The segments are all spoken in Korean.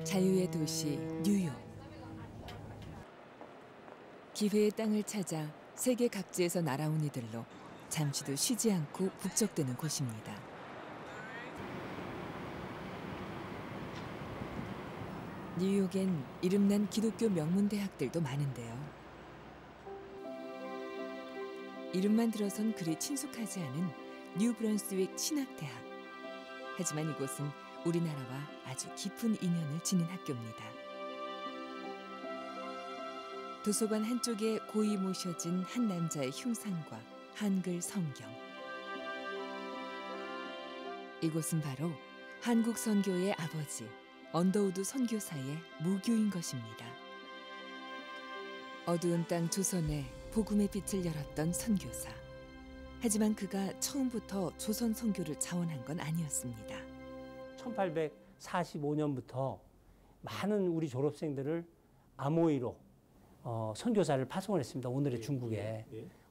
자유의 도시 뉴욕. 기회의 땅을 찾아 세계 각지에서 날아온 이들로 잠시도 쉬지 않고 북적대는 곳입니다. 뉴욕엔 이름난 기독교 명문 대학들도 많은데요. 이름만 들어선 그리 친숙하지 않은 뉴브런스윅 신학대학. 하지만 이곳은 우리나라와 아주 깊은 인연을 지닌 학교입니다. 도서관 한쪽에 고이 모셔진 한 남자의 흉상과 한글 성경. 이곳은 바로 한국 선교의 아버지 언더우드 선교사의 무교인 것입니다. 어두운 땅 조선에 복음의 빛을 열었던 선교사. 하지만 그가 처음부터 조선 선교를 자원한 건 아니었습니다. 1845년부터 많은 우리 졸업생들을 아모이로 선교사를 파송을 했습니다. 오늘의 중국에.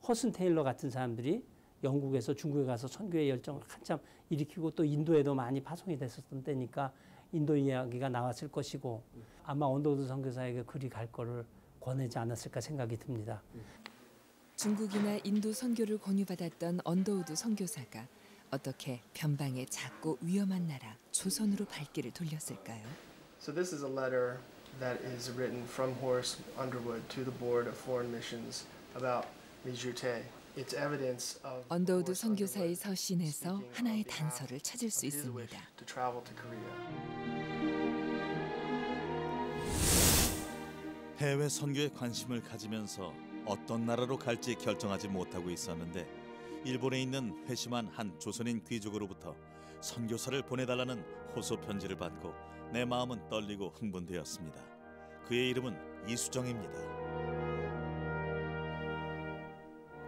허슨 테일러 같은 사람들이 영국에서 중국에 가서 선교의 열정을 한참 일으키고 또 인도에도 많이 파송이 됐었던 때니까 인도 이야기가 나왔을 것이고 아마 언더우드 선교사에게 그리 갈 거를 권하지 않았을까 생각이 듭니다. 중국이나 인도 선교를 권유받았던 언더우드 선교사가 어떻게 변방의 작고 위험한 나라 조선으로 발길을 돌렸을까요? So this is a letter that is written from Horace Underwood to the Board of Foreign Missions about Mijute. It's evidence of 언더우드 선교사의 서신에서 하나의 단서를 찾을 수 있습니다. to travel to Korea. 해외 선교에 관심을 가지면서 어떤 나라로 갈지 결정하지 못하고 있었는데 일본에 있는 회심한 한 조선인 귀족으로부터 선교사를 보내달라는 호소 편지를 받고 내 마음은 떨리고 흥분되었습니다. 그의 이름은 이수정입니다.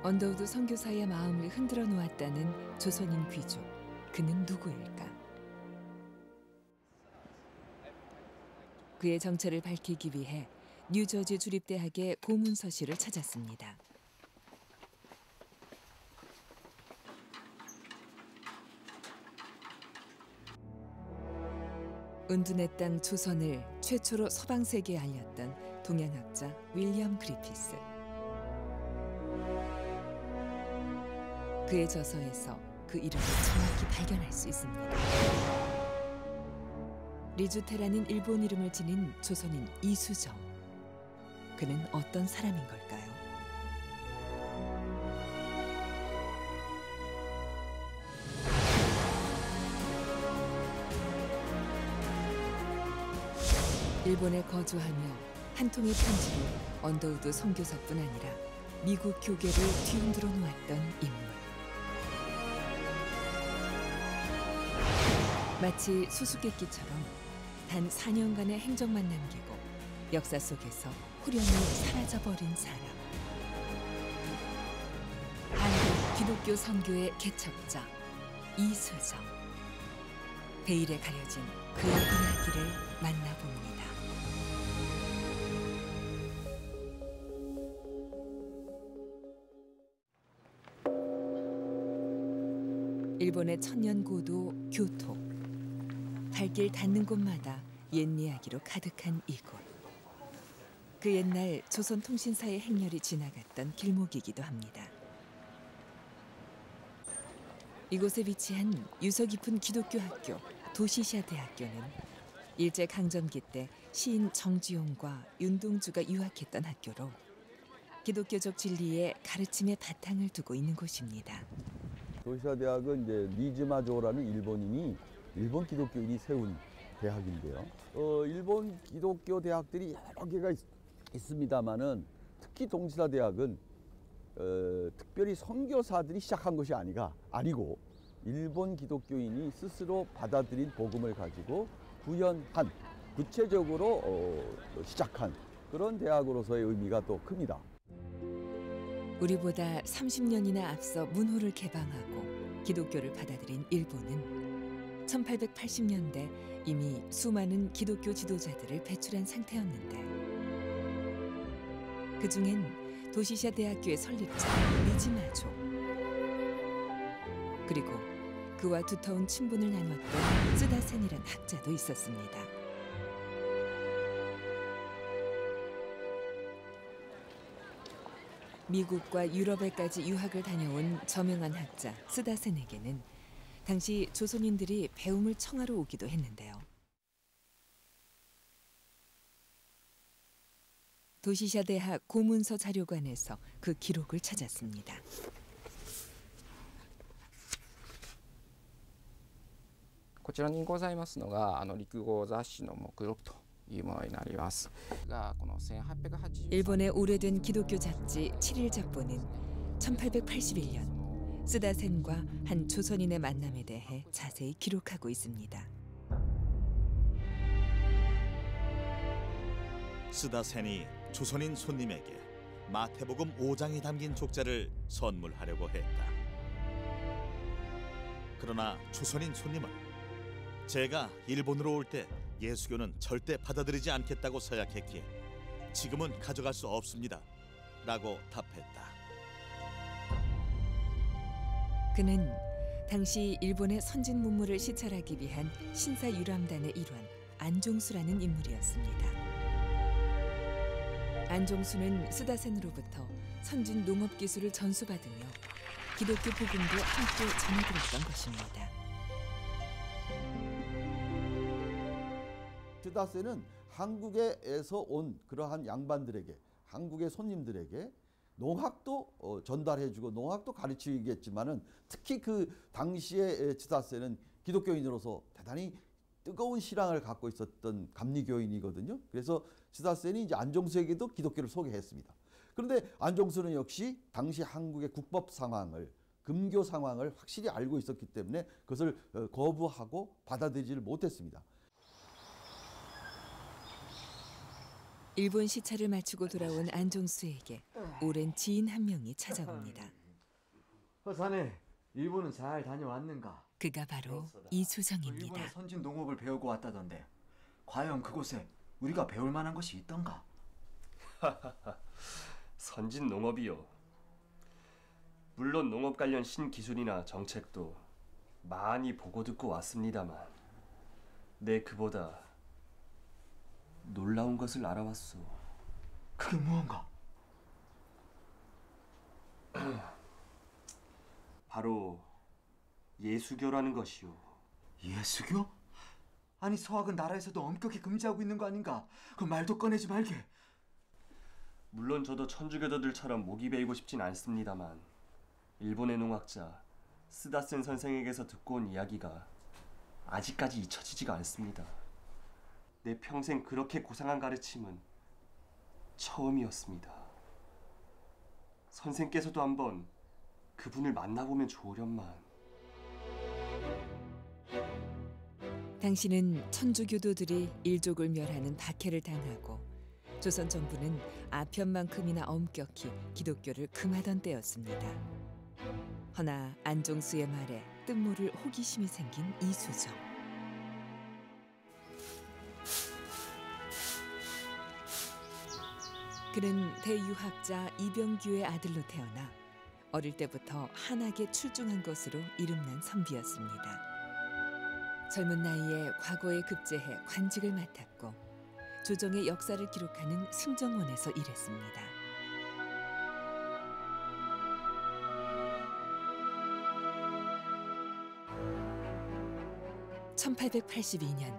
언더우드 선교사의 마음을 흔들어 놓았다는 조선인 귀족. 그는 누구일까? 그의 정체를 밝히기 위해 뉴저지 주립대학의 고문서실을 찾았습니다. 은둔의 땅 조선을 최초로 서방 세계에 알렸던 동양학자 윌리엄 그리피스. 그의 저서에서 그 이름을 정확히 발견할 수 있습니다. 리주테라는 일본 이름을 지닌 조선인 이수정. 그는 어떤 사람인 걸까요? 일본에 거주하며 한 통의 편지로 언더우드 선교사뿐 아니라 미국 교계를 뒤흔들어 놓았던 인물. 마치 수수께끼처럼 단 4년간의 행적만 남기고 역사 속에서 후련히 사라져버린 사람. 한국 기독교 선교의 개척자 이수정. 베일에 가려진 그의 이야기를 만나봅니다. 일본의 천년고도 교토. 발길 닿는 곳마다 옛 이야기로 가득한 이곳. 그 옛날 조선 통신사의 행렬이 지나갔던 길목이기도 합니다. 이곳에 위치한 유서 깊은 기독교 학교 도시샤 대학교는 일제강점기 때 시인 정지용과 윤동주가 유학했던 학교로 기독교적 진리의 가르침의 바탕을 두고 있는 곳입니다. 도시샤 대학은 이제 니즈마조라는 일본인이 일본 기독교인이 세운 대학인데요. 일본 기독교 대학들이 여러 개가 있습니다만은 특히 동시사 대학은 특별히 선교사들이 시작한 것이 아니고 일본 기독교인이 스스로 받아들인 복음을 가지고 구현한 구체적으로 시작한 그런 대학으로서의 의미가 또 큽니다. 우리보다 30년이나 앞서 문호를 개방하고 기독교를 받아들인 일본은 1880년대 이미 수많은 기독교 지도자들을 배출한 상태였는데 그중엔 도시샤 대학교의 설립자 니즈마조 그리고 그와 두터운 친분을 나눴던 쓰다센이란 학자도 있었습니다. 미국과 유럽에까지 유학을 다녀온 저명한 학자 스다센에게는 당시 조선인들이 배움을 청하러 오기도 했는데요. 도시샤 대학 고문서 자료관에서 그 기록을 찾았습니다. こちらにございますのが陸語雑誌の目録というものになります。がこの1880 일본의 오래된 기독교 잡지 7일 잡보는 1881년 스다센과 한 조선인의 만남에 대해 자세히 기록하고 있습니다. 스다센이 조선인 손님에게 마태복음 5장이 담긴 족자를 선물하려고 했다. 그러나 조선인 손님은 제가 일본으로 올 때 예수교는 절대 받아들이지 않겠다고 서약했기에 지금은 가져갈 수 없습니다. 라고 답했다. 그는 당시 일본의 선진 문물을 시찰하기 위한 신사유람단의 일원 안종수라는 인물이었습니다. 안종수는 스다센으로부터 선진 농업 기술을 전수받으며 기독교 복음도 함께 전해들었던 것입니다. 스다센은 한국에서 온 그러한 양반들에게, 한국의 손님들에게 농학도 전달해주고 농학도 가르치겠지만은 특히 그 당시에 스다센은 기독교인으로서 대단히 뜨거운 신앙을 갖고 있었던 감리교인이거든요. 그래서 스다센이 이제 안종수에게도 기독교를 소개했습니다. 그런데 안종수는 역시 당시 한국의 국법 상황을, 금교 상황을 확실히 알고 있었기 때문에 그것을 거부하고 받아들이지를 못했습니다. 일본 시찰을 마치고 돌아온 안종수에게 오랜 지인 한 명이 찾아옵니다. 자네, 일본은 잘 다녀왔는가? 그가 바로 이수정입니다. 일본의 선진 농업을 배우고 왔다던데 과연 그곳에 우리가 배울 만한 것이 있던가? 선진 농업이요. 물론 농업 관련 신기술이나 정책도 많이 보고 듣고 왔습니다만 그보다 놀라운 것을 알아왔소. 그게 무언가? 바로 예수교라는 것이요. 예수교? 아니 서학은 나라에서도 엄격히 금지하고 있는 거 아닌가? 그 말도 꺼내지 말게. 물론 저도 천주교도들처럼 목이 베이고 싶진 않습니다만 일본의 농학자 스다센 선생에게서 듣고 온 이야기가 아직까지 잊혀지지가 않습니다. 내 평생 그렇게 고상한 가르침은 처음이었습니다. 선생께서도 한번 그분을 만나보면 좋으련만. 당시는 천주교도들이 일족을 멸하는 박해를 당하고 조선 정부는 아편만큼이나 엄격히 기독교를 금하던 때였습니다. 허나 안종수의 말에 뜻모를 호기심이 생긴 이수정. 그는 대유학자 이병규의 아들로 태어나 어릴 때부터 한학에 출중한 것으로 이름난 선비였습니다. 젊은 나이에 과거에 급제해 관직을 맡았고 조정의 역사를 기록하는 승정원에서 일했습니다. (1882년)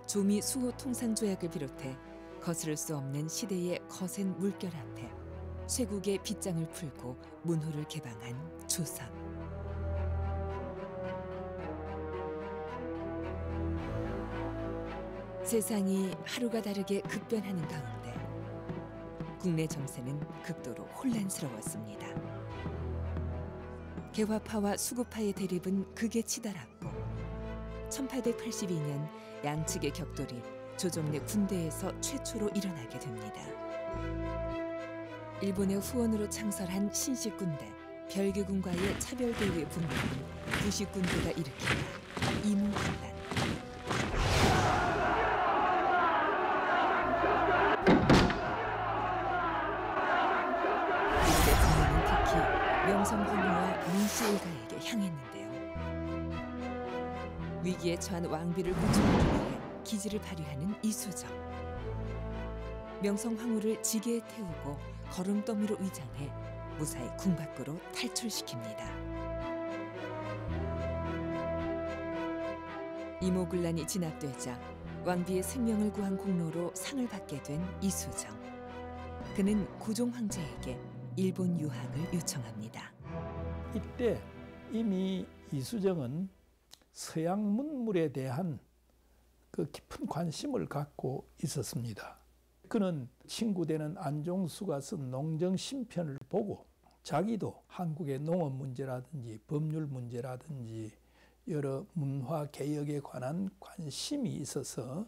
조미 수호 통상조약을 비롯해 거스를 수 없는 시대의 거센 물결 앞에 쇄국의 빗장을 풀고 문호를 개방한 조선. 세상이 하루가 다르게 급변하는 가운데 국내 정세는 극도로 혼란스러웠습니다. 개화파와 수구파의 대립은 극에 치달았고 1882년 양측의 격돌이 조정 내 군대에서 최초로 일어나게 됩니다. 일본의 후원으로 창설한 신식군대 별개군과의 차별대우에 분노한 부식군대가 일으킨 이무군란. 이때 분노는 특히 명성황후와 문씨 일가에게 향했는데요. 위기에 처한 왕비를 구출하기 위해 기지를 발휘하는 이수정. 명성황후를 지게에 태우고 거름더미로 위장해 무사히 궁 밖으로 탈출시킵니다. 이모군란이 진압되자 왕비의 생명을 구한 공로로 상을 받게 된 이수정. 그는 고종 황제에게 일본 유학을 요청합니다. 이때 이미 이수정은 서양 문물에 대한 그 깊은 관심을 갖고 있었습니다. 그는 친구 되는 안종수가 쓴 농정신편을 보고 자기도 한국의 농업 문제라든지 법률 문제라든지 여러 문화 개혁에 관한 관심이 있어서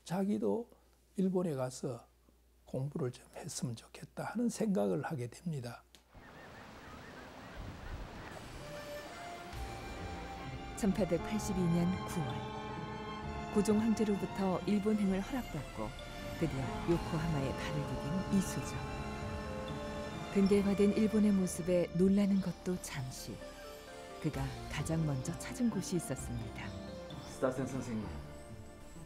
자기도 일본에 가서 공부를 좀 했으면 좋겠다 하는 생각을 하게 됩니다. 1882년 9월 고종 황제로부터 일본행을 허락받고 드디어 요코하마에 발을 디딘 이수정. 근대화된 일본의 모습에 놀라는 것도 잠시. 그가 가장 먼저 찾은 곳이 있었습니다. 스다센 선생님,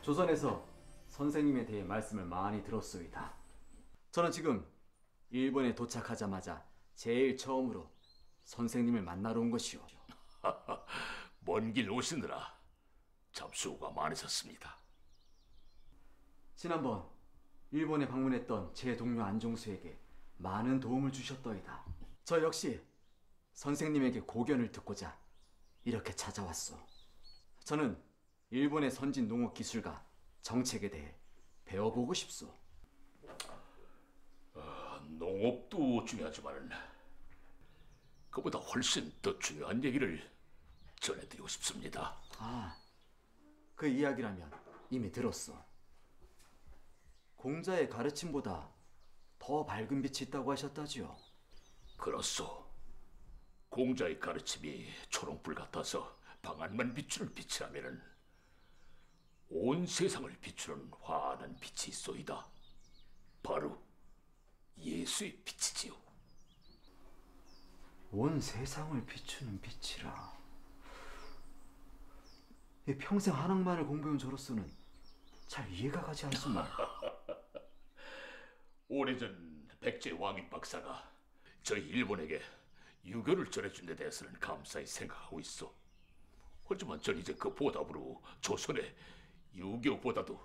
조선에서 선생님에 대해 말씀을 많이 들었소이다. 저는 지금 일본에 도착하자마자 제일 처음으로 선생님을 만나러 온 것이오. 먼 길 오시느라 참 수고가 많으셨습니다. 지난번 일본에 방문했던 제 동료 안종수에게 많은 도움을 주셨더이다. 저 역시 선생님에게 고견을 듣고자 이렇게 찾아왔소. 저는 일본의 선진 농업 기술과 정책에 대해 배워보고 싶소. 농업도 중요하지만 그보다 훨씬 더 중요한 얘기를 전해드리고 싶습니다. 아, 그 이야기라면 이미 들었어. 공자의 가르침보다 더 밝은 빛이 있다고 하셨다지요. 그렇소. 공자의 가르침이 초롱불 같아서 방안만 비추는 빛이라면은 온 세상을 비추는 환한 빛이 있소이다. 바로 예수의 빛이지요. 온 세상을 비추는 빛이라. 평생 한학만을 공부해온 저로서는 잘 이해가 가지 않습니다. 오래전 백제 왕인 박사가 저희 일본에게 유교를 전해준 데 대해서는 감사히 생각하고 있어. 하지만 전 이제 그 보답으로 조선에 유교보다도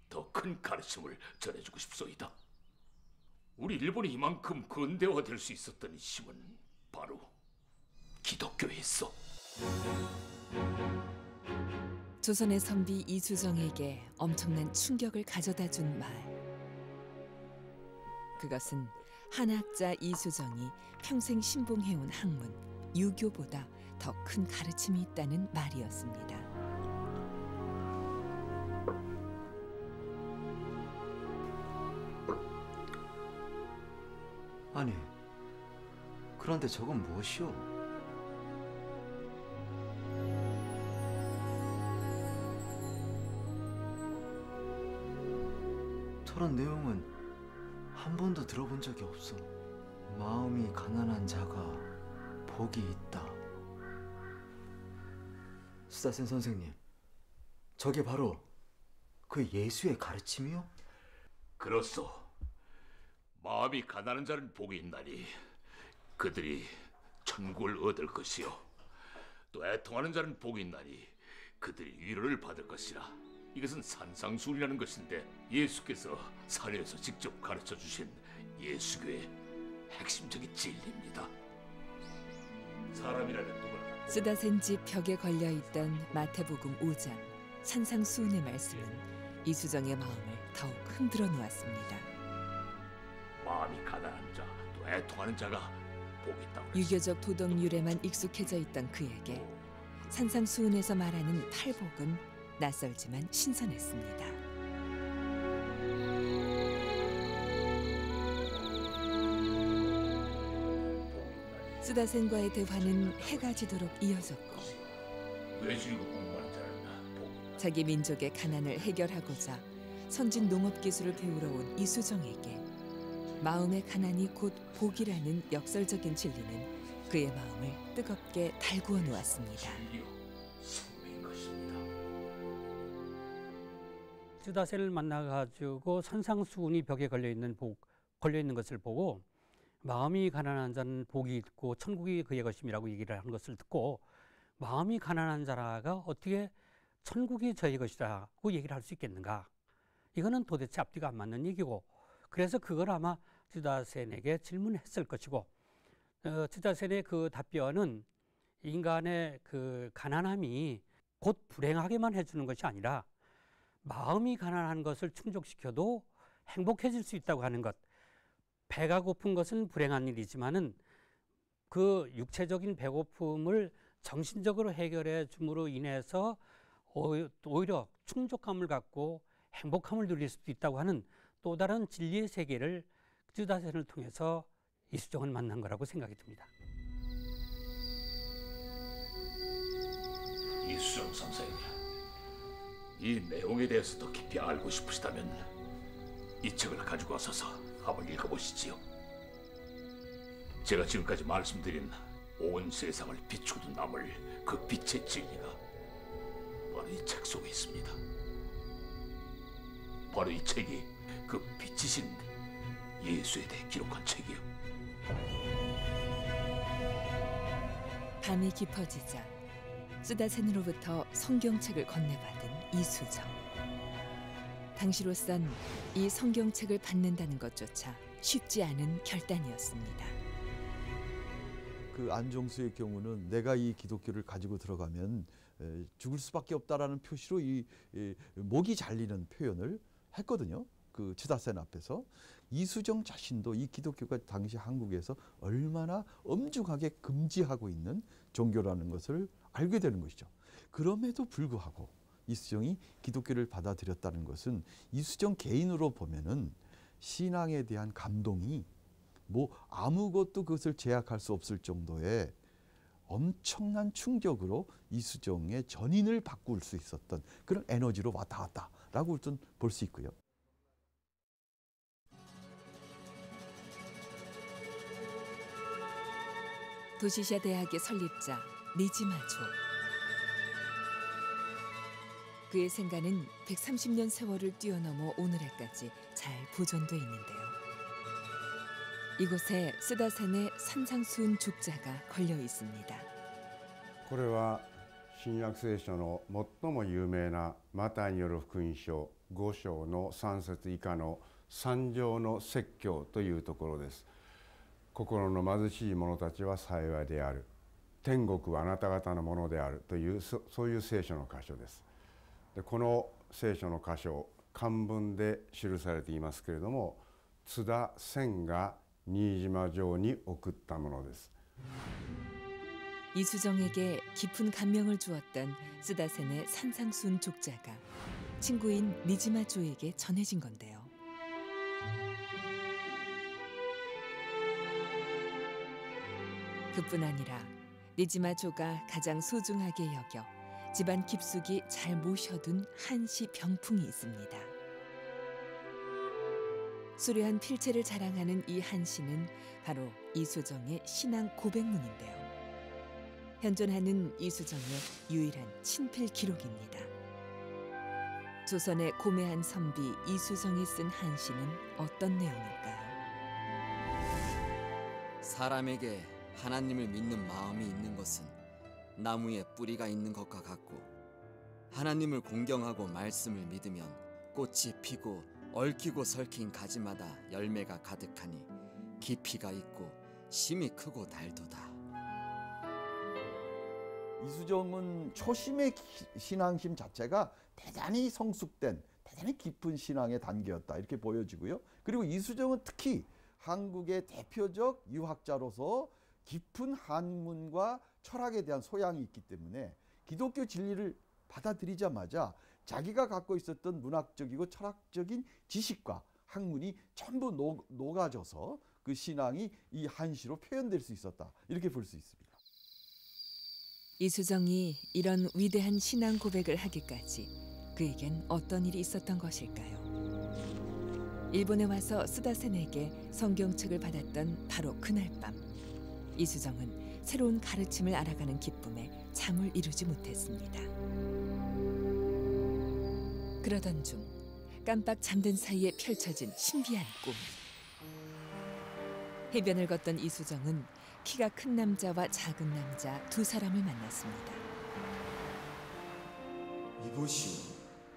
더 큰 가르침을 전해주고 싶소이다. 우리 일본이 이만큼 근대화될 수 있었던 힘은 바로 기독교에 있어. 조선의 선비 이수정에게 엄청난 충격을 가져다 준 말. 그것은 한학자 이수정이 평생 신봉해온 학문, 유교보다 더 큰 가르침이 있다는 말이었습니다. 아니, 그런데 저건 무엇이오? 저런 내용은 한 번도 들어본 적이 없어. 마음이 가난한 자가 복이 있다. 스다센 선생님, 저게 바로 그 예수의 가르침이요? 그렇소. 마음이 가난한 자는 복이 있나니 그들이 천국을 얻을 것이요, 또 애통하는 자는 복이 있나니 그들이 위로를 받을 것이라. 이것은 산상수훈이라는 것인데 예수께서 산에서 직접 가르쳐 주신 예수교의 핵심적인 진리입니다. 사람이라면 누구나 쓰다센 집 벽에 걸려있던 마태복음 5장 산상수훈의 말씀은 이수정의 마음을 더욱 흔들어 놓았습니다. 마음이 가난한 자, 또 애통하는 자가 복이 있다고. 유교적 도덕률에만 익숙해져 있던 그에게 산상수훈에서 말하는 팔복은 낯설지만 신선했습니다. 쓰다센과의 대화는 해가 지도록 이어졌고 외질고 공부하는 자는 자기 민족의 가난을 해결하고자 선진 농업 기술을 배우러 온 이수정에게 마음의 가난이 곧 복이라는 역설적인 진리는 그의 마음을 뜨겁게 달구어 놓았습니다. 쓰다센을 만나가지고 산상수훈이 벽에 걸려 있는 것을 보고 마음이 가난한 자는 복이 있고 천국이 그의 것임이라고 얘기를 한 것을 듣고 마음이 가난한 자가 어떻게 천국이 저의 것이라고 얘기를 할 수 있겠는가? 이거는 도대체 앞뒤가 안 맞는 얘기고, 그래서 그걸 아마 쯔다센에게 질문했을 것이고, 쯔다센의 그 답변은 인간의 그 가난함이 곧 불행하게만 해주는 것이 아니라 마음이 가난한 것을 충족시켜도 행복해질 수 있다고 하는 것. 배가 고픈 것은 불행한 일이지만은 그 육체적인 배고픔을 정신적으로 해결해 줌으로 인해서 오히려 충족감을 갖고 행복함을 누릴 수도 있다고 하는 또 다른 진리의 세계를 쯔다센을 통해서 이수정은 만난 거라고 생각이 듭니다. 이수정 선생, 이 내용에 대해서 더 깊이 알고 싶으시다면 이 책을 가지고 와서서 한번 읽어보시지요. 제가 지금까지 말씀드린 온 세상을 비추고 남을 그 빛의 진리가 바로 이 책 속에 있습니다. 바로 이 책이 그 빛이신 예수에 대해 기록한 책이요. 밤이 깊어지자 쯔다센으로부터 성경책을 건네받은 이수정. 당시로선 이 성경책을 받는다는 것조차 쉽지 않은 결단이었습니다. 그 안종수의 경우는 내가 이 기독교를 가지고 들어가면 죽을 수밖에 없다라는 표시로 이 목이 잘리는 표현을 했거든요. 그 쯔다센 앞에서. 이수정 자신도 이 기독교가 당시 한국에서 얼마나 엄중하게 금지하고 있는 종교라는 것을 알게 되는 것이죠. 그럼에도 불구하고 이수정이 기독교를 받아들였다는 것은 이수정 개인으로 보면은 신앙에 대한 감동이 뭐 아무것도 그것을 제약할 수 없을 정도의 엄청난 충격으로 이수정의 전인을 바꿀 수 있었던 그런 에너지로 왔다 갔다라고 좀 볼 수 있고요. 도시샤 대학의 설립자 니지마조. 그의 생가는 130년 세월을 뛰어넘어 오늘날까지 잘 보존돼 있는데요. 이곳에 쯔다센의 산상수훈 족자가 걸려 있습니다. これは新約聖書の最も有名なマタイによる福音書5章の3節以下の三条の説教というところです。心の貧しい者たちは幸いである。天国はあなた方のものであるというそういう聖書の箇所です。でこの聖書の箇所、漢文で記されていますけれども、津田仙が新島城に送ったものです。 이수정에게 깊은 감명을 주었던 쯔다센의 산상수훈 족자가 친구인 니지마조에게 전해진 건데요. 그뿐 아니라 니지마조가 가장 소중하게 여겨 집안 깊숙이 잘 모셔둔 한시 병풍이 있습니다. 수려한 필체를 자랑하는 이 한시는 바로 이수정의 신앙 고백문인데요. 현존하는 이수정의 유일한 친필 기록입니다. 조선의 고매한 선비 이수정이 쓴 한시는 어떤 내용일까요? 사람에게 하나님을 믿는 마음이 있는 것은 나무에 뿌리가 있는 것과 같고, 하나님을 공경하고 말씀을 믿으면 꽃이 피고 얽히고 설킨 가지마다 열매가 가득하니 깊이가 있고 심이 크고 달도다. 이수정은 초심의 신앙심 자체가 대단히 성숙된, 대단히 깊은 신앙의 단계였다 이렇게 보여지고요. 그리고 이수정은 특히 한국의 대표적 유학자로서 깊은 학문과 철학에 대한 소양이 있기 때문에 기독교 진리를 받아들이자마자 자기가 갖고 있었던 문학적이고 철학적인 지식과 학문이 전부 녹아져서 그 신앙이 이 한시로 표현될 수 있었다 이렇게 볼 수 있습니다. 이수정이 이런 위대한 신앙 고백을 하기까지 그에겐 어떤 일이 있었던 것일까요? 일본에 와서 쯔다센에게 성경책을 받았던 바로 그날 밤, 이수정은 새로운 가르침을 알아가는 기쁨에 잠을 이루지 못했습니다. 그러던 중 깜빡 잠든 사이에 펼쳐진 신비한 꿈. 해변을 걷던 이수정은 키가 큰 남자와 작은 남자 두 사람을 만났습니다. 이보시오.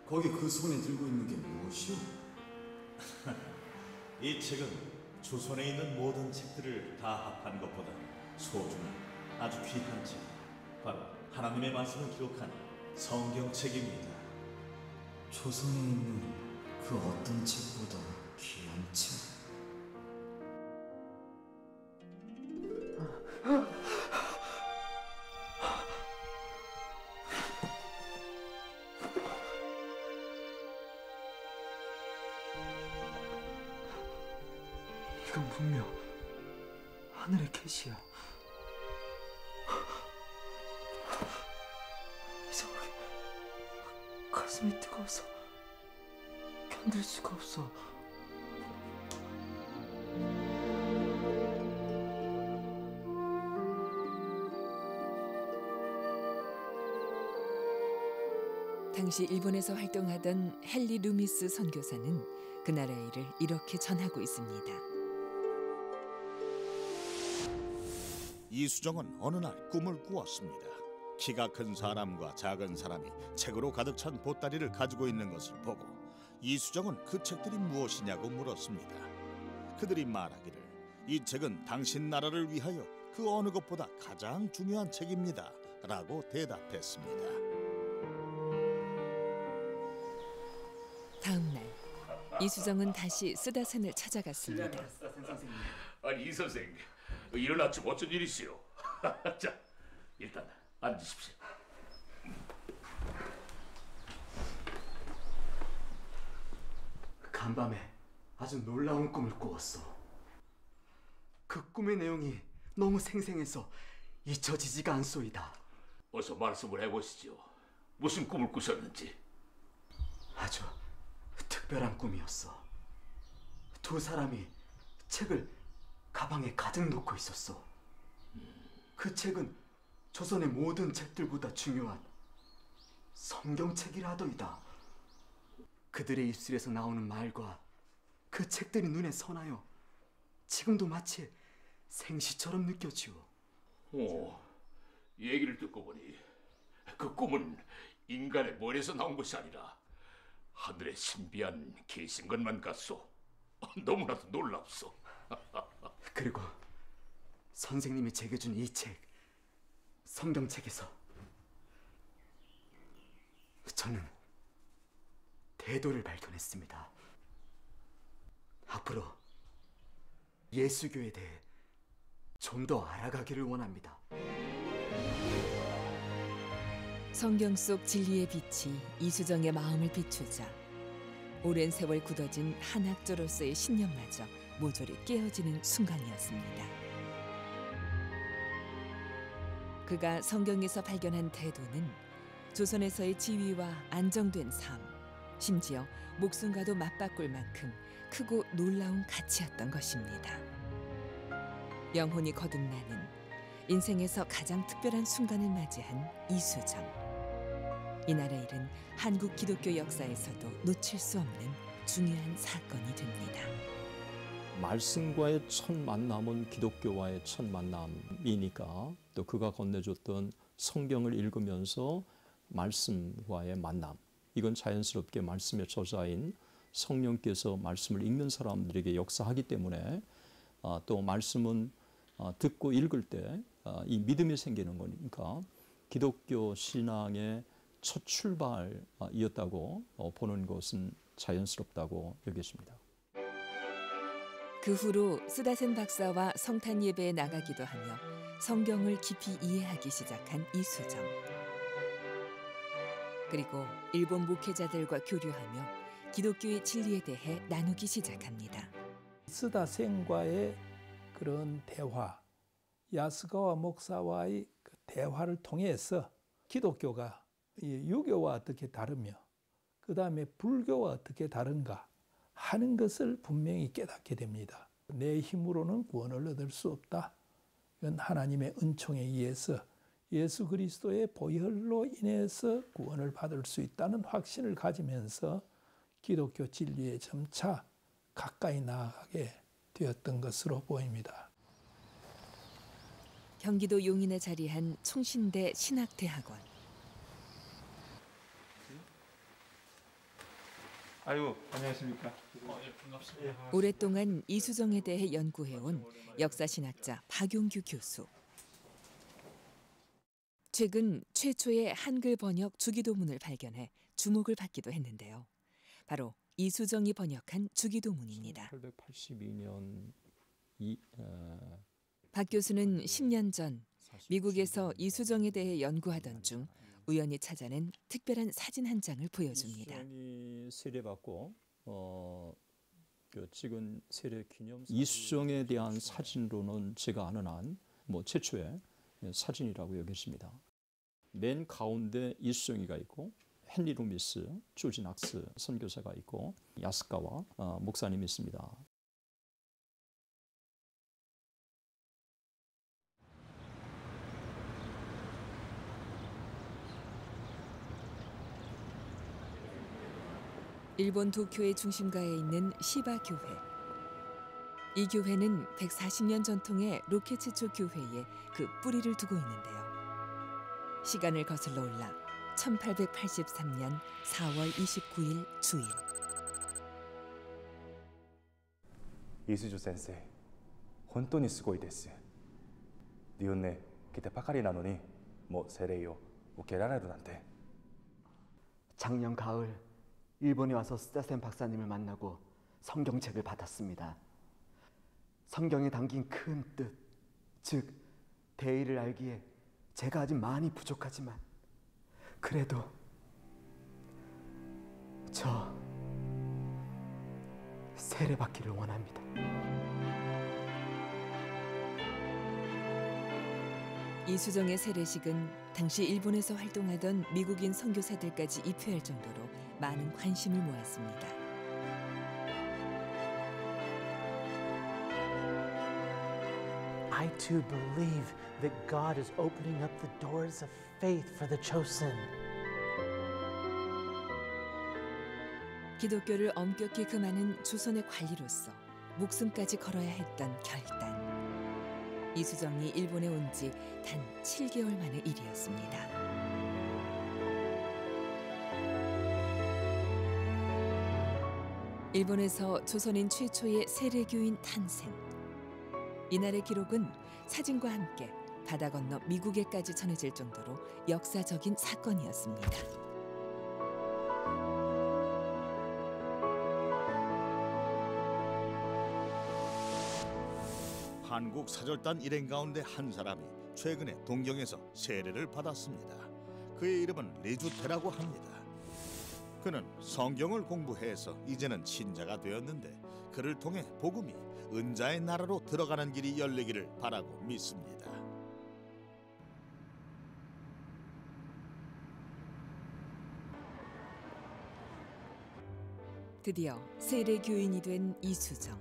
거기 그 손에 들고 있는 게 무엇이오? 이 책은 조선에 있는 모든 책들을 다 합한 것보다 소중한 아주 귀한 책, 바로 하나님의 말씀을 기록한 성경책입니다. 조선에 있는 그 어떤 책보다 귀한 책? 이건 분명 하늘의 캣이야. 이상하게 가슴이 뜨거워서 견딜 수가 없어. 당시 일본에서 활동하던 헨리 루미스 선교사는 그 나라의 일을 이렇게 전하고 있습니다. 이수정은 어느 날 꿈을 꾸었습니다. 키가 큰 사람과 작은 사람이 책으로 가득 찬 보따리를 가지고 있는 것을 보고 이수정은 그 책들이 무엇이냐고 물었습니다. 그들이 말하기를 이 책은 당신 나라를 위하여 그 어느 것보다 가장 중요한 책입니다 라고 대답했습니다. 다음 날 이수정은 다시 쓰다센을 찾아갔습니다. 아니 이 선생, 이른 아침 어쩐 일이시오? 자, 일단 앉으십시오. 간밤에 아주 놀라운 꿈을 꾸었어. 그 꿈의 내용이 너무 생생해서 잊혀지지가 않소이다. 어서 말씀을 해보시죠. 무슨 꿈을 꾸셨는지. 아주 특별한 꿈이었어. 두 사람이 책을 가방에 가득 놓고 있었어. 그 책은 조선의 모든 책들보다 중요한 성경책이라 하더이다. 그들의 입술에서 나오는 말과 그 책들이 눈에 선하여 지금도 마치 생시처럼 느껴지오. 오, 얘기를 듣고 보니 그 꿈은 인간의 머리에서 나온 것이 아니라 하늘의 신비한 계신 것만 같소. 너무나도 놀랍소. 그리고 선생님이 제게 준 이 책, 성경책에서 저는 대도를 발견했습니다. 앞으로 예수교에 대해 좀 더 알아가기를 원합니다. 성경 속 진리의 빛이 이수정의 마음을 비추자 오랜 세월 굳어진 한학자로서의 신념마저 모조리 깨어지는 순간이었습니다. 그가 성경에서 발견한 태도는 조선에서의 지위와 안정된 삶, 심지어 목숨과도 맞바꿀 만큼 크고 놀라운 가치였던 것입니다. 영혼이 거듭나는 인생에서 가장 특별한 순간을 맞이한 이수정. 이날의 일은 한국 기독교 역사에서도 놓칠 수 없는 중요한 사건이 됩니다. 말씀과의 첫 만남은 기독교와의 첫 만남이니까 또 그가 건네줬던 성경을 읽으면서 말씀과의 만남, 이건 자연스럽게 말씀의 저자인 성령께서 말씀을 읽는 사람들에게 역사하기 때문에 또 말씀은 듣고 읽을 때 이 믿음이 생기는 거니까 기독교 신앙의 첫 출발이었다고 보는 것은 자연스럽다고 여겼습니다. 그 후로 쓰다센 박사와 성탄 예배에 나가기도 하며 성경을 깊이 이해하기 시작한 이수정. 그리고 일본 목회자들과 교류하며 기독교의 진리에 대해 나누기 시작합니다. 쓰다센과의 그런 대화, 야스가와 목사와의 그 대화를 통해서 기독교가 유교와 어떻게 다르며 그 다음에 불교와 어떻게 다른가 하는 것을 분명히 깨닫게 됩니다. 내 힘으로는 구원을 얻을 수 없다. 이건 하나님의 은총에 의해서 예수 그리스도의 보혈로 인해서 구원을 받을 수 있다는 확신을 가지면서 기독교 진리에 점차 가까이 나아가게 되었던 것으로 보입니다. 경기도 용인에 자리한 총신대 신학대학원. 아이고, 안녕하십니까. 반갑습니다. 오랫동안 이수정에 대해 연구해온 역사신학자 박용규 교수. 최근 최초의 한글 번역 주기도문을 발견해 주목을 받기도 했는데요. 바로 이수정이 번역한 주기도문입니다. 1882년 박 교수는 10년 전 미국에서 이수정에 대해 연구하던 중 우연히 찾아낸 특별한 사진 한 장을 보여줍니다. 이수정이 세례받고 찍은 세례 기념. 이수정에 대한 사진으로는 제가 아는 한 최초의 사진이라고 여겨집니다. 맨 가운데 이수정이가 있고 헨리 루미스, 조지 낙스 선교사가 있고 야스카와 목사님이 있습니다. 일본 도쿄의 중심가에 있는 시바 교회. 이 교회는 140년 전통의 로케츠초 교회에 그 뿌리를 두고 있는데요. 시간을 거슬러 올라 1883년 4월 29일 주일. 이수조先生, 本当にすごいです. 日本へ来てばかりなのにもう洗礼を受けられるなんて. 작년 가을 일본에 와서 스다센 박사님을 만나고 성경책을 받았습니다. 성경에 담긴 큰 뜻, 즉 대의를 알기에 제가 아직 많이 부족하지만 그래도 저 세례받기를 원합니다. 이수정의 세례식은 당시 일본에서 활동하던 미국인 선교사들까지 입회할 정도로 많은 관심을 모았습니다. I too believe that God is opening up the doors of faith for the chosen. 기독교를 엄격히 금하는 조선의 관리로서 목숨까지 걸어야 했던 결단. 이수정이 일본에 온 지 단 7개월 만의 일이었습니다. 일본에서 조선인 최초의 세례교인 탄생. 이날의 기록은 사진과 함께 바다 건너 미국에까지 전해질 정도로 역사적인 사건이었습니다. 한국 사절단 일행 가운데 한 사람이 최근에 동경에서 세례를 받았습니다. 그의 이름은 리주테라고 합니다. 그는 성경을 공부해서 이제는 신자가 되었는데 그를 통해 복음이 은자의 나라로 들어가는 길이 열리기를 바라고 믿습니다. 드디어 세례교인이 된 이수정.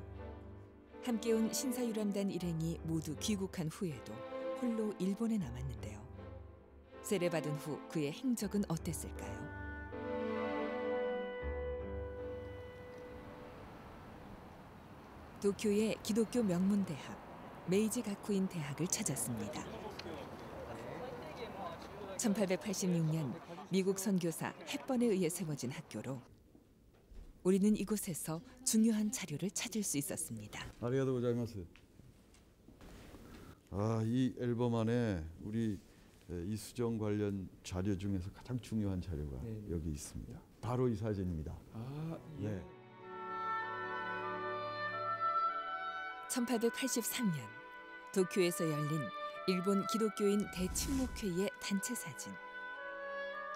함께 온 신사유람단 일행이 모두 귀국한 후에도 홀로 일본에 남았는데요. 세례받은 후 그의 행적은 어땠을까요? 도쿄의 기독교 명문대학 메이지 가쿠인 대학을 찾았습니다. 1886년 미국 선교사 햇번에 의해 세워진 학교로 우리는 이곳에서 중요한 자료를 찾을 수 있었습니다. 아리가또 고자이마스. 이 앨범 안에 우리 이수정 관련 자료 중에서 가장 중요한 자료가 여기 있습니다. 바로 이 사진입니다. 네. 1883년 도쿄에서 열린 일본 기독교인 대침묵회의 단체 사진.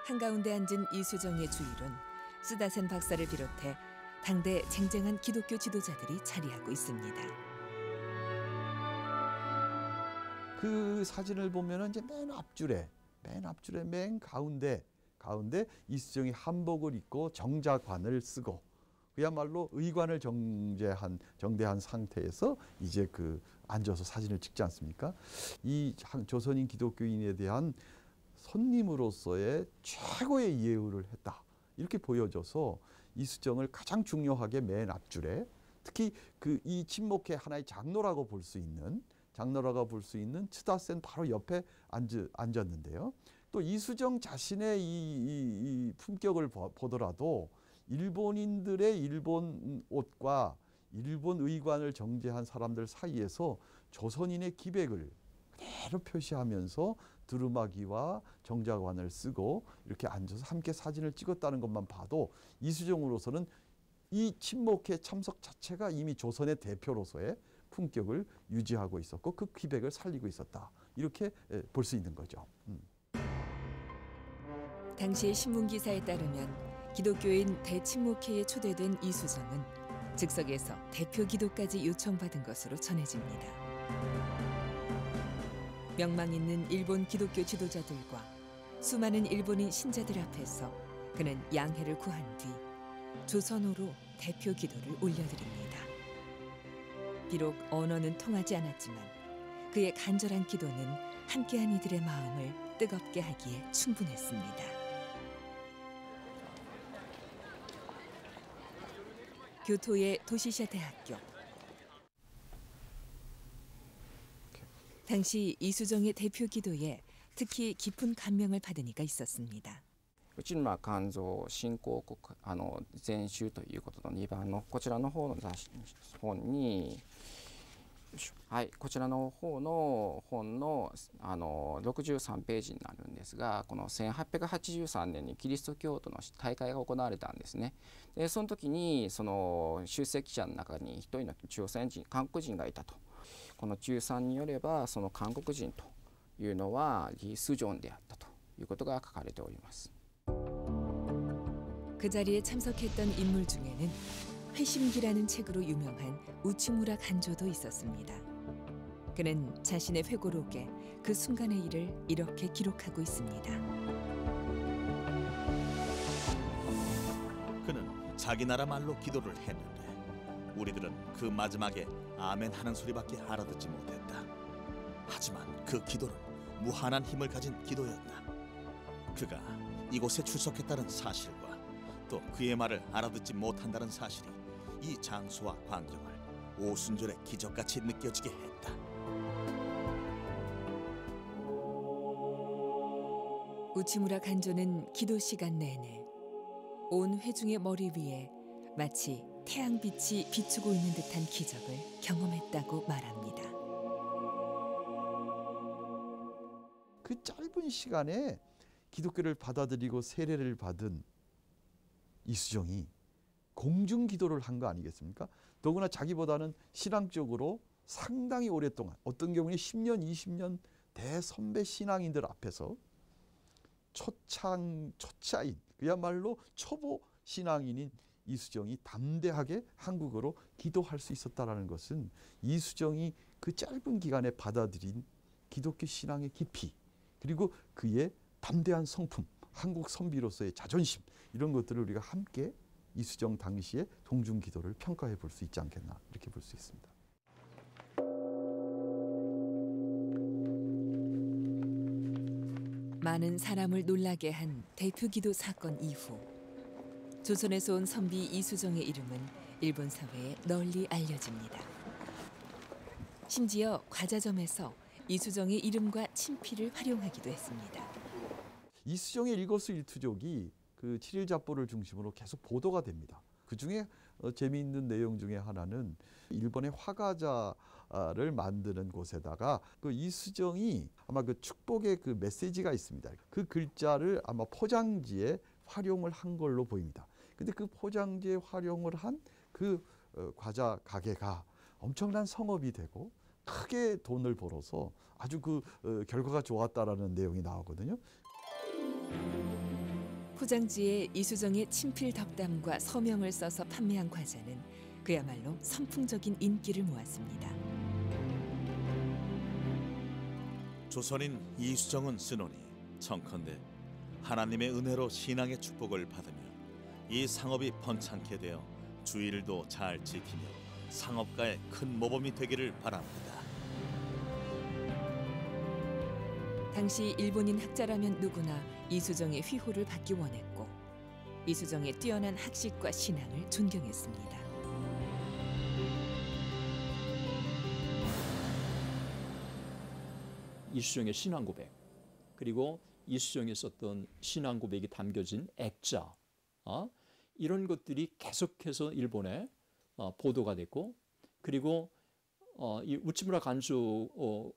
한가운데 앉은 이수정의 주위론 스다센 박사를 비롯해 당대 쟁쟁한 기독교 지도자들이 자리하고 있습니다. 그 사진을 보면은 이제 맨 앞줄에 맨 가운데 이수정이 한복을 입고 정자관을 쓰고 그야말로 의관을 정대한 상태에서 이제 그 앉아서 사진을 찍지 않습니까? 이 조선인 기독교인에 대한 손님으로서의 최고의 예우를 했다. 이렇게 보여져서 이수정을 가장 중요하게 맨 앞줄에 특히 이 친목회 하나의 장로라고 볼 수 있는 장나라가 볼 수 있는 츠다센 바로 옆에 앉았는데요. 또 이수정 자신의 이 품격을 보더라도 일본인들의 일본 옷과 일본 의관을 정제한 사람들 사이에서 조선인의 기백을 그대로 표시하면서 두루마기와 정자관을 쓰고 이렇게 앉아서 함께 사진을 찍었다는 것만 봐도 이수정으로서는 이 친목회 참석 자체가 이미 조선의 대표로서의 품격을 유지하고 있었고 그 기백을 살리고 있었다. 이렇게 볼 수 있는 거죠. 당시의 신문기사에 따르면 기독교인 대친목회에 초대된 이수정은 즉석에서 대표 기도까지 요청받은 것으로 전해집니다. 명망 있는 일본 기독교 지도자들과 수많은 일본인 신자들 앞에서 그는 양해를 구한 뒤 조선어로 대표 기도를 올려드립니다. 비록 언어는 통하지 않았지만 그의 간절한 기도는 함께한 이들의 마음을 뜨겁게 하기에 충분했습니다. 교토의 도시샤 대학교. 당시 이수정의 대표 기도에 특히 깊은 감명을 받은 이가 있었습니다. 内村勘三新興国全集ということの2番のこちらの方の本に、はい、こちらの方の本の63ページになるんですが、この1883年にキリスト教徒の大会が行われたんですね。でその時にその出席者の中に一人の朝鮮人韓国人がいたと。この中3によればその韓国人というのはリ・スジョンであったということが書かれております。 그 자리에 참석했던 인물 중에는 회심기라는 책으로 유명한 우치무라 간조도 있었습니다. 그는 자신의 회고록에 그 순간의 일을 이렇게 기록하고 있습니다. 그는 자기 나라 말로 기도를 했는데 우리들은 그 마지막에 아멘 하는 소리밖에 알아듣지 못했다. 하지만 그 기도는 무한한 힘을 가진 기도였다. 그가 이곳에 출석했다는 사실과 또 그의 말을 알아듣지 못한다는 사실이 이 장소와 광경을 오순절의 기적같이 느껴지게 했다. 우치무라 간조는 기도 시간 내내 온 회중의 머리 위에 마치 태양빛이 비추고 있는 듯한 기적을 경험했다고 말합니다. 그 짧은 시간에 기독교를 받아들이고 세례를 받은 이수정이 공중기도를 한 거 아니겠습니까? 더구나 자기보다는 신앙적으로 상당히 오랫동안 어떤 경우는 10년, 20년 대선배 신앙인들 앞에서 초짜인 그야말로 초보 신앙인인 이수정이 담대하게 한국어로 기도할 수 있었다는 것은 이수정이 그 짧은 기간에 받아들인 기독교 신앙의 깊이 그리고 그의 담대한 성품, 한국 선비로서의 자존심 이런 것들을 우리가 함께 이수정 당시의 동중기도를 평가해 볼 수 있지 않겠나 이렇게 볼 수 있습니다. 많은 사람을 놀라게 한 대표기도 사건 이후 조선에서 온 선비 이수정의 이름은 일본 사회에 널리 알려집니다. 심지어 과자점에서 이수정의 이름과 친필을 활용하기도 했습니다. 이수정의 일거수일투족이 그 7일 잡보를 중심으로 계속 보도가 됩니다. 그중에 재미있는 내용 중에 하나는 일본의 화가자를 만드는 곳에다가 그 이수정이 아마 그 축복의 그 메시지가 있습니다. 그 글자를 아마 포장지에 활용을 한 걸로 보입니다. 근데 그 포장지에 활용을 한 그 과자 가게가 엄청난 성업이 되고 크게 돈을 벌어서 아주 그 결과가 좋았다라는 내용이 나오거든요. 포장지에 이수정의 친필 덕담과 서명을 써서 판매한 과자는 그야말로 선풍적인 인기를 모았습니다. 조선인 이수정은 쓰노니 청컨대 하나님의 은혜로 신앙의 축복을 받으며 이 상업이 번창케 되어 주일도 잘 지키며 상업가의 큰 모범이 되기를 바랍니다. 당시 일본인 학자라면 누구나 이수정의 휘호를 받기 원했고 이수정의 뛰어난 학식과 신앙을 존경했습니다. 이수정의 신앙 고백, 그리고 이수정이 썼던 신앙 고백이 담겨진 액자, 이런 것들이 계속해서 일본에 보도가 됐고, 그리고 이 우치무라 간주의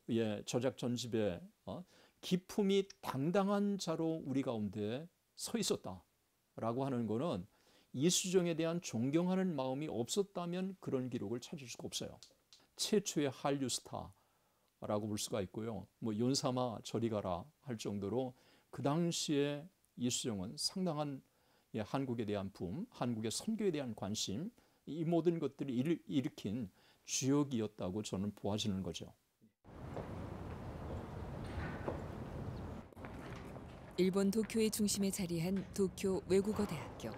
저작 전집에 기품이 당당한 자로 우리 가운데 서 있었다라고 하는 것은 이수정에 대한 존경하는 마음이 없었다면 그런 기록을 찾을 수가 없어요. 최초의 한류 스타라고 볼 수가 있고요. 뭐 윤사마 저리 가라 할 정도로 그 당시에 이수정은 상당한 한국에 대한 붐, 한국의 선교에 대한 관심, 이 모든 것들이 일으킨 주역이었다고 저는 보아지는 거죠. 일본 도쿄의 중심에 자리한 도쿄 외국어대학교.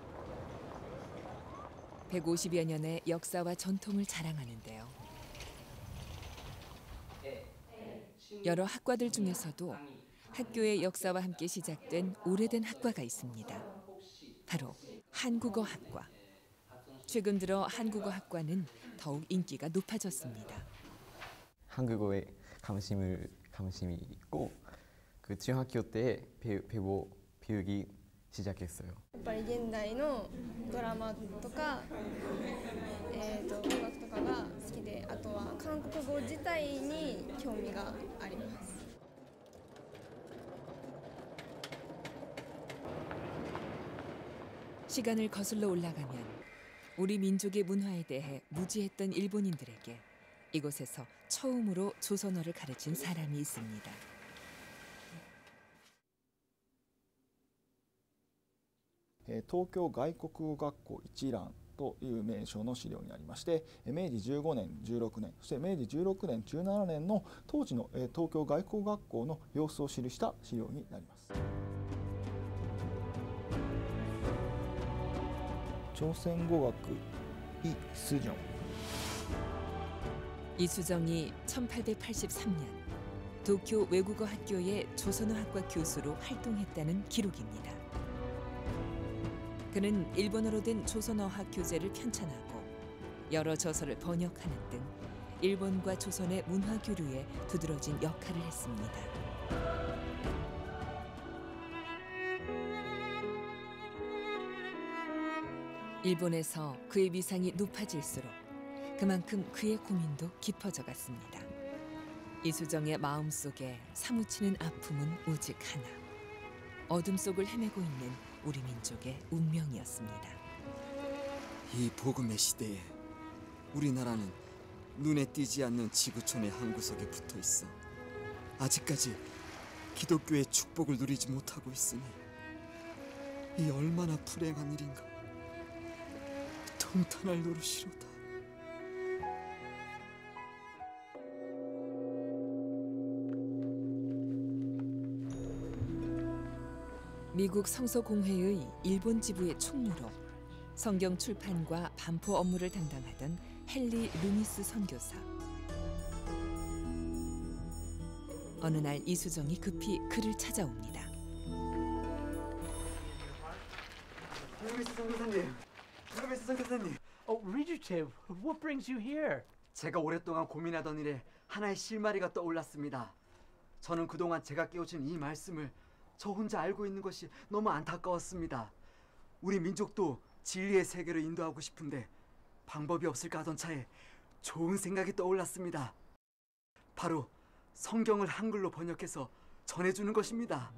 150여 년의 역사와 전통을 자랑하는데요. 여러 학과들 중에서도 학교의 역사와 함께 시작된 오래된 학과가 있습니다. 바로 한국어학과. 최근 들어 한국어학과는 더욱 인기가 높아졌습니다. 한국어에 관심이 있고 그 중학교 때 배우기 시작했어요. やっぱり現代のドラマとか、音楽とかが好きで、あとは韓国語自体に興味があります。 시간을 거슬러 올라가면 우리 민족의 문화에 대해 무지했던 일본인들에게 이곳에서 처음으로 조선어를 가르친 사람이 있습니다. 도쿄外国語学校一覧という名称の資料になりまして、明治15年、16年、そして明治16年、17年の当時の東京外国語学校の様子を記した資料になります。朝鮮語学イ・スジョン 이수정이 1883년 도쿄 외국어 학교의 조선어학과 교수로 활동했다는 기록입니다. 그는 일본어로 된 조선어학 교재를 편찬하고 여러 저서를 번역하는 등 일본과 조선의 문화 교류에 두드러진 역할을 했습니다. 일본에서 그의 위상이 높아질수록 그만큼 그의 고민도 깊어져 갔습니다. 이수정의 마음속에 사무치는 아픔은 오직 하나. 어둠 속을 헤매고 있는 우리 민족의 운명이었습니다. 이 복음의 시대에 우리나라는 눈에 띄지 않는 지구촌의 한 구석에 붙어 있어 아직까지 기독교의 축복을 누리지 못하고 있으니 이 얼마나 불행한 일인가. 통탄할 노릇이로다. 미국 성서공회의 일본 지부의 총무로 성경 출판과 반포 업무를 담당하던 헨리 루미스 선교사. 어느 날 이수정이 급히 그를 찾아옵니다. 루미스 선교사님, 루미스 선교사님. Oh, Rijute, what brings you here? 제가 오랫동안 고민하던 일에 하나의 실마리가 떠올랐습니다. 저는 그동안 제가 깨우친 이 말씀을 저 혼자 알고 있는 것이 너무 안타까웠습니다. 우리 민족도 진리의 세계로 인도하고 싶은데 방법이 없을까 하던 차에 좋은 생각이 떠올랐습니다. 바로 성경을 한글로 번역해서 전해주는 것입니다.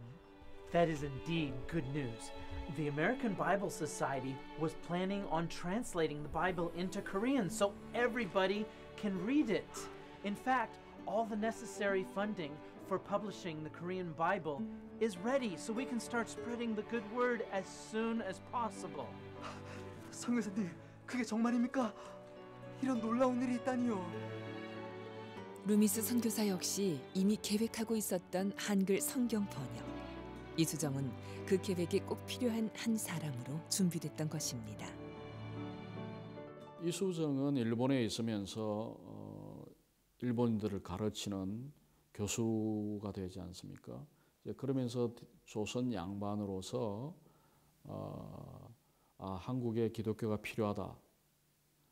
That is indeed good news. The American Bible Society was planning on translating the Bible into Korean so everybody can read it. In fact, all the necessary funding for publishing the Korean Bible is ready, so we can start spreading the good word as soon as possible. 성교사님, 그게 정말입니까? 이런 놀라운 일이 있다니요. 루미스 선교사 역시 이미 계획하고 있었던 한글 성경 번역. 이수정은 그 계획에 꼭 필요한 한 사람으로 준비됐던 것입니다. 이수정은 일본에 있으면서 일본인들을 가르치는 교수가 되지 않습니까? 그러면서 조선 양반으로서 한국에 기독교가 필요하다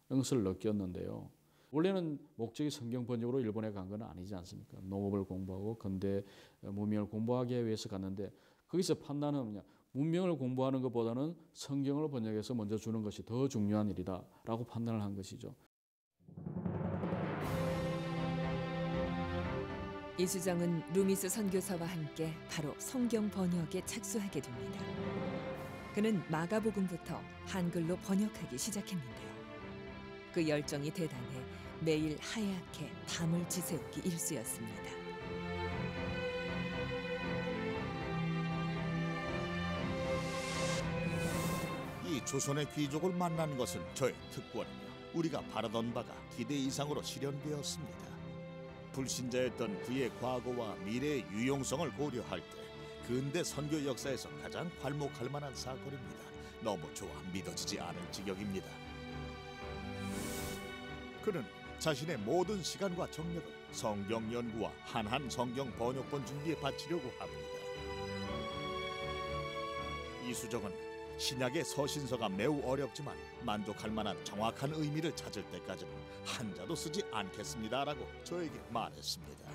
이런 것을 느꼈는데요. 원래는 목적이 성경 번역으로 일본에 간 건 아니지 않습니까? 농업을 공부하고 근대 문명을 공부하기 위해서 갔는데 거기서 판단은 뭐냐? 문명을 공부하는 것보다는 성경을 번역해서 먼저 주는 것이 더 중요한 일이다라고 판단을 한 것이죠. 이수정은 루미스 선교사와 함께 바로 성경 번역에 착수하게 됩니다. 그는 마가복음부터 한글로 번역하기 시작했는데요. 그 열정이 대단해 매일 하얗게 밤을 지새우기 일쑤였습니다. 이 조선의 귀족을 만난 것은 저의 특권이며 우리가 바라던 바가 기대 이상으로 실현되었습니다. 불신자였던 그의 과거와 미래의 유용성을 고려할 때 근대 선교 역사에서 가장 괄목할 만한 사건입니다. 너무 좋아 믿어지지 않을 지경입니다. 그는 자신의 모든 시간과 정력을 성경 연구와 한한 성경 번역본 준비에 바치려고 합니다. 이수정은 신약의 서신서가 매우 어렵지만 만족할 만한 정확한 의미를 찾을 때까지는 한자도 쓰지 않겠습니다라고 저에게 말했습니다.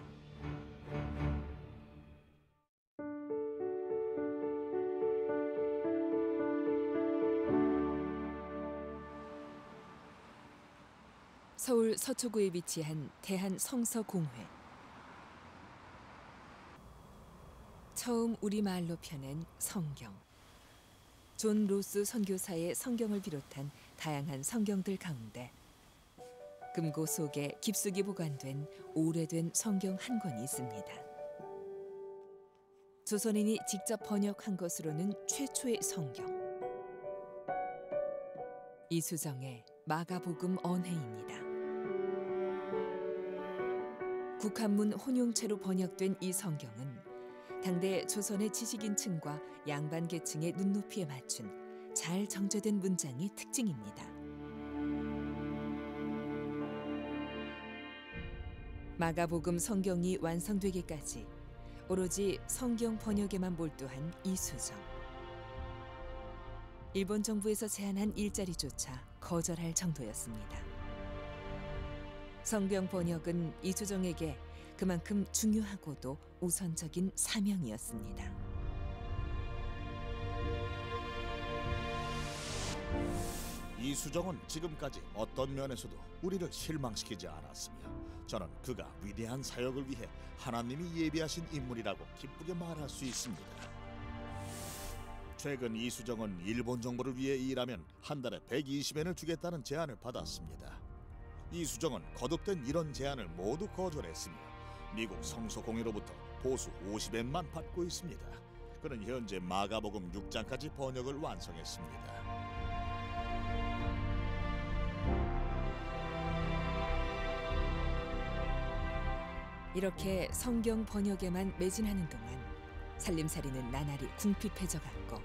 서울 서초구에 위치한 대한성서공회. 처음 우리말로 펴낸 성경. 존 로스 선교사의 성경을 비롯한 다양한 성경들 가운데 금고 속에 깊숙이 보관된 오래된 성경 한 권이 있습니다. 조선인이 직접 번역한 것으로는 최초의 성경. 이수정의 마가복음 언해입니다. 국한문 혼용체로 번역된 이 성경은 당대 조선의 지식인층과 양반 계층의 눈높이에 맞춘 잘 정제된 문장이 특징입니다. 마가복음 성경이 완성되기까지 오로지 성경 번역에만 몰두한 이수정. 일본 정부에서 제안한 일자리조차 거절할 정도였습니다. 성경 번역은 이수정에게 그만큼 중요하고도 우선적인 사명이었습니다. 이수정은 지금까지 어떤 면에서도 우리를 실망시키지 않았으며 저는 그가 위대한 사역을 위해 하나님이 예비하신 인물이라고 기쁘게 말할 수 있습니다. 최근 이수정은 일본 정부를 위해 일하면 한 달에 120엔을 주겠다는 제안을 받았습니다. 이수정은 거듭된 이런 제안을 모두 거절했으며 미국 성서공회로부터 보수 50엔만 받고 있습니다. 그는 현재 마가복음 6장까지 번역을 완성했습니다. 이렇게 성경 번역에만 매진하는 동안 살림살이는 나날이 궁핍해져갔고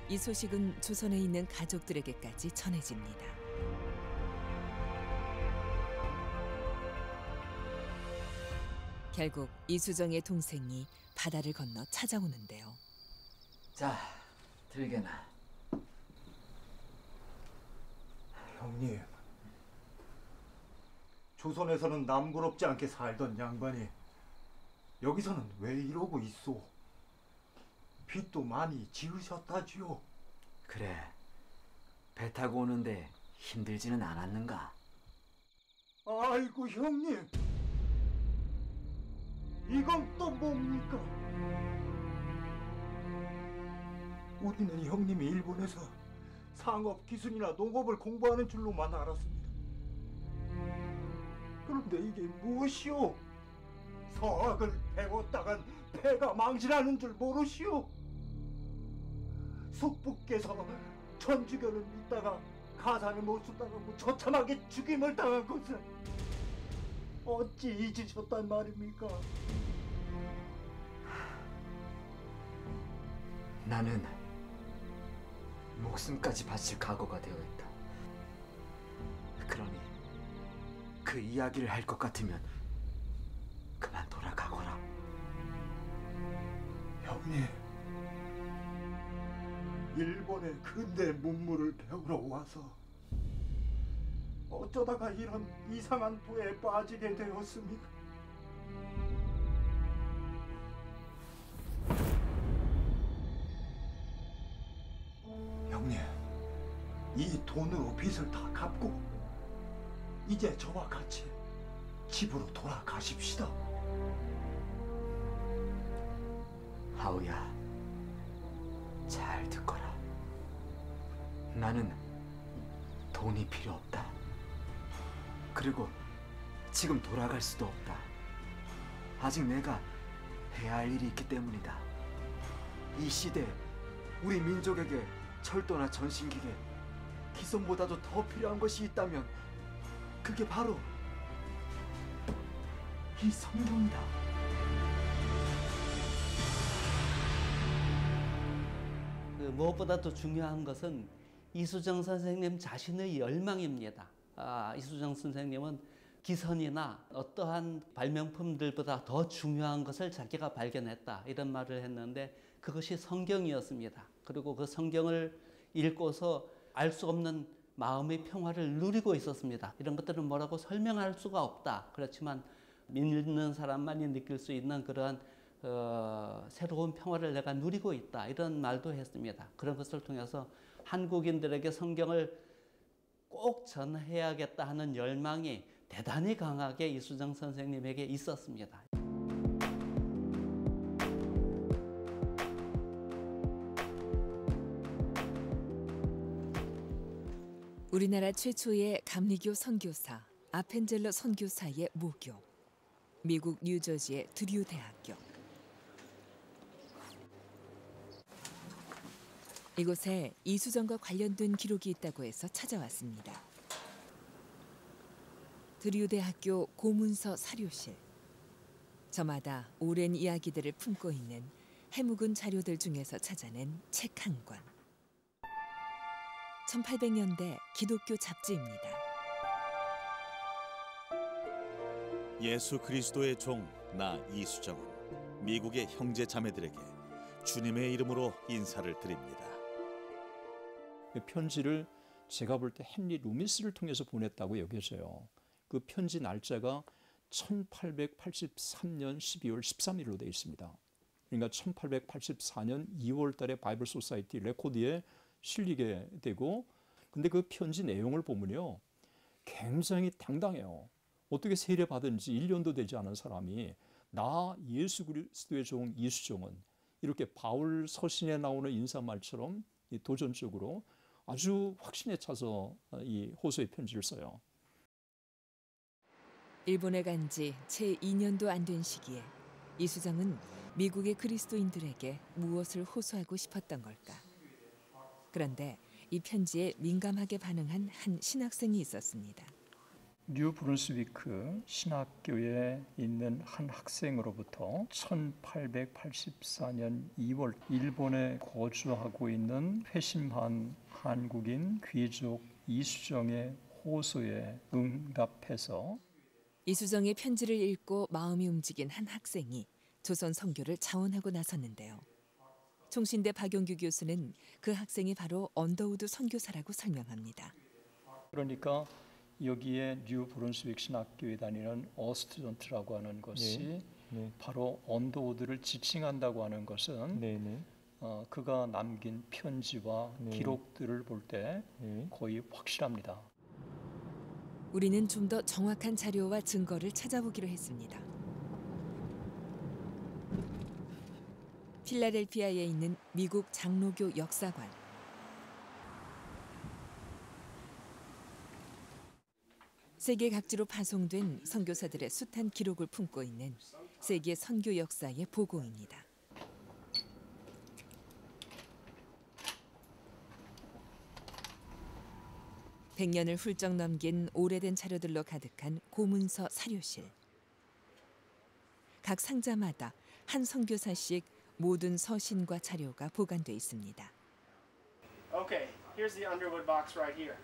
이 소식은 조선에 있는 가족들에게까지 전해집니다. 결국 이수정의 동생이 바다를 건너 찾아오는데요. 자, 들게나. 형님, 조선에서는 남부럽지 않게 살던 양반이 여기서는 왜 이러고 있소? 빚도 많이 지으셨다지요. 그래, 배 타고 오는데 힘들지는 않았는가? 아이고 형님, 이건 또 뭡니까? 우리는 형님이 일본에서 상업 기술이나 농업을 공부하는 줄로만 알았습니다. 그런데 이게 무엇이오? 서학을 배웠다간 배가 망신하는 줄 모르시오? 숙부께서 천주교를 믿다가 가산을 못 쓴다고 처참하게 죽임을 당한 것을 어찌 잊으셨단 말입니까? 나는 목숨까지 바칠 각오가 되어 있다. 그러니 그 이야기를 할 것 같으면 그만 돌아가거라. 형님, 일본의 근대 문물을 배우러 와서 어쩌다가 이런 이상한 도에 빠지게 되었습니까? 형님, 이 돈으로 빚을 다 갚고 이제 저와 같이 집으로 돌아가십시다. 하우야, 잘 듣거라. 나는 돈이 필요 없다. 그리고 지금 돌아갈 수도 없다. 아직 내가 해야 할 일이 있기 때문이다. 이 시대에 우리 민족에게 철도나 전신기계, 기성보다도 더 필요한 것이 있다면 그게 바로 이 성경이다. 무엇보다도 중요한 것은 이수정 선생님 자신의 열망입니다. 이수정 선생님은 기선이나 어떠한 발명품들보다 더 중요한 것을 자기가 발견했다, 이런 말을 했는데 그것이 성경이었습니다. 그리고 그 성경을 읽고서 알 수 없는 마음의 평화를 누리고 있었습니다. 이런 것들은 뭐라고 설명할 수가 없다. 그렇지만 믿는 사람만이 느낄 수 있는 그러한 새로운 평화를 내가 누리고 있다, 이런 말도 했습니다. 그런 것을 통해서 한국인들에게 성경을 꼭 전해야겠다 하는 열망이 대단히 강하게 이수정 선생님에게 있었습니다. 우리나라 최초의 감리교 선교사 아펜젤러 선교사의 모교, 미국 뉴저지의 드류 대학교. 이곳에 이수정과 관련된 기록이 있다고 해서 찾아왔습니다. 드류 대학교 고문서 사료실. 저마다 오랜 이야기들을 품고 있는 해묵은 자료들 중에서 찾아낸 책 한 권. 1800년대 기독교 잡지입니다. 예수 그리스도의 종 나 이수정은 미국의 형제 자매들에게 주님의 이름으로 인사를 드립니다. 편지를 제가 볼 때 헨리 루미스를 통해서 보냈다고 여겨져요. 그 편지 날짜가 1883년 12월 13일로 되어 있습니다. 그러니까 1884년 2월 달에 바이블 소사이티 레코드에 실리게 되고, 근데 그 편지 내용을 보면요, 굉장히 당당해요. 어떻게 세례받은 지 1년도 되지 않은 사람이 나 예수 그리스도의 종 이수정은, 이렇게 바울 서신에 나오는 인사말처럼 도전적으로 아주 확신에 차서 이 호소의 편지를 써요. 일본에 간 지 채 2년도 안 된 시기에 이수정은 미국의 그리스도인들에게 무엇을 호소하고 싶었던 걸까? 그런데 이 편지에 민감하게 반응한 한 신학생이 있었습니다. 뉴 브룬스위크 신학교에 있는 한 학생으로부터 1884년 2월 일본에 거주하고 있는 회심한 한국인 귀족 이수정의 호소에 응답해서 이수정의 편지를 읽고 마음이 움직인 한 학생이 조선 선교를 자원하고 나섰는데요. 총신대 박용규 교수는 그 학생이 바로 언더우드 선교사라고 설명합니다. 그러니까 여기에 뉴 브룬스윅 신학교에 다니는 어스튜던트라고 하는 것이 바로 언더우드를 지칭한다고 하는 것은 그가 남긴 편지와 기록들을 볼 때 거의 확실합니다. 우리는 좀 더 정확한 자료와 증거를 찾아보기로 했습니다. 필라델피아에 있는 미국 장로교 역사관. 세계 각지로 파송된 선교사들의 숱한 기록을 품고 있는 세계 선교 역사의 보고입니다. (100년을) 훌쩍 넘긴 오래된 자료들로 가득한 고문서 사료실. 각 상자마다 한 선교사씩 모든 서신과 자료가 보관돼 있습니다. Okay, here's the Underwood box right here.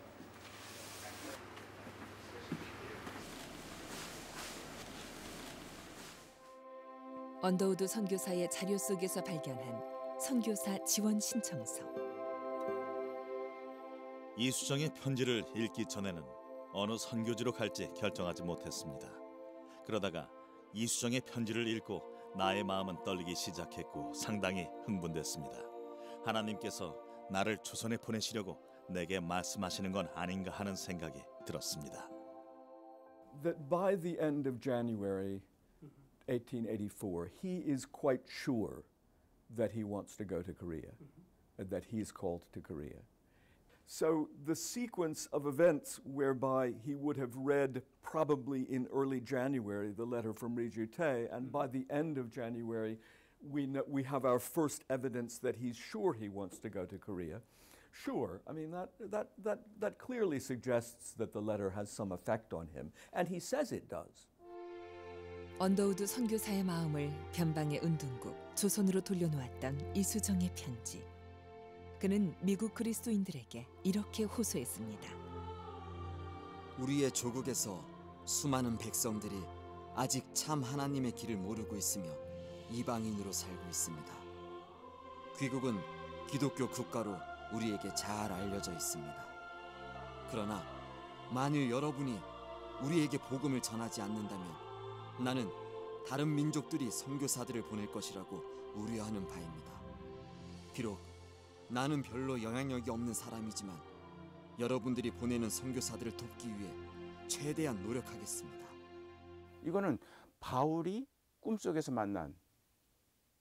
언더우드 선교사의 자료 속에서 발견한 선교사 지원 신청서. 이수정의 편지를 읽기 전에는 어느 선교지로 갈지 결정하지 못했습니다. 그러다가 이수정의 편지를 읽고 나의 마음은 떨리기 시작했고 상당히 흥분됐습니다. 하나님께서 나를 조선에 보내시려고 내게 말씀하시는 건 아닌가 하는 생각이 들었습니다. That by the end of January 1884, he is quite sure that he wants to go to Korea, that he's called to Korea. So the sequence of events whereby he would have read probably in early January the letter from Ri Ju-tae, and by the end of January we have our first evidence that he's sure he wants to go to Korea. Sure, I mean that clearly suggests that the letter has some effect on him, and he says it does. 언더우드 선교사의 마음을 변방의 은둔국 조선으로 돌려놓았던 이수정의 편지. 그는 미국 그리스도인들에게 이렇게 호소했습니다. 우리의 조국에서 수많은 백성들이 아직 참 하나님의 길을 모르고 있으며 이방인으로 살고 있습니다. 귀국은 기독교 국가로 우리에게 잘 알려져 있습니다. 그러나 만일 여러분이 우리에게 복음을 전하지 않는다면 나는 다른 민족들이 선교사들을 보낼 것이라고 우려하는 바입니다. 비록 나는 별로 영향력이 없는 사람이지만 여러분들이 보내는 선교사들을 돕기 위해 최대한 노력하겠습니다. 이거는 바울이 꿈속에서 만난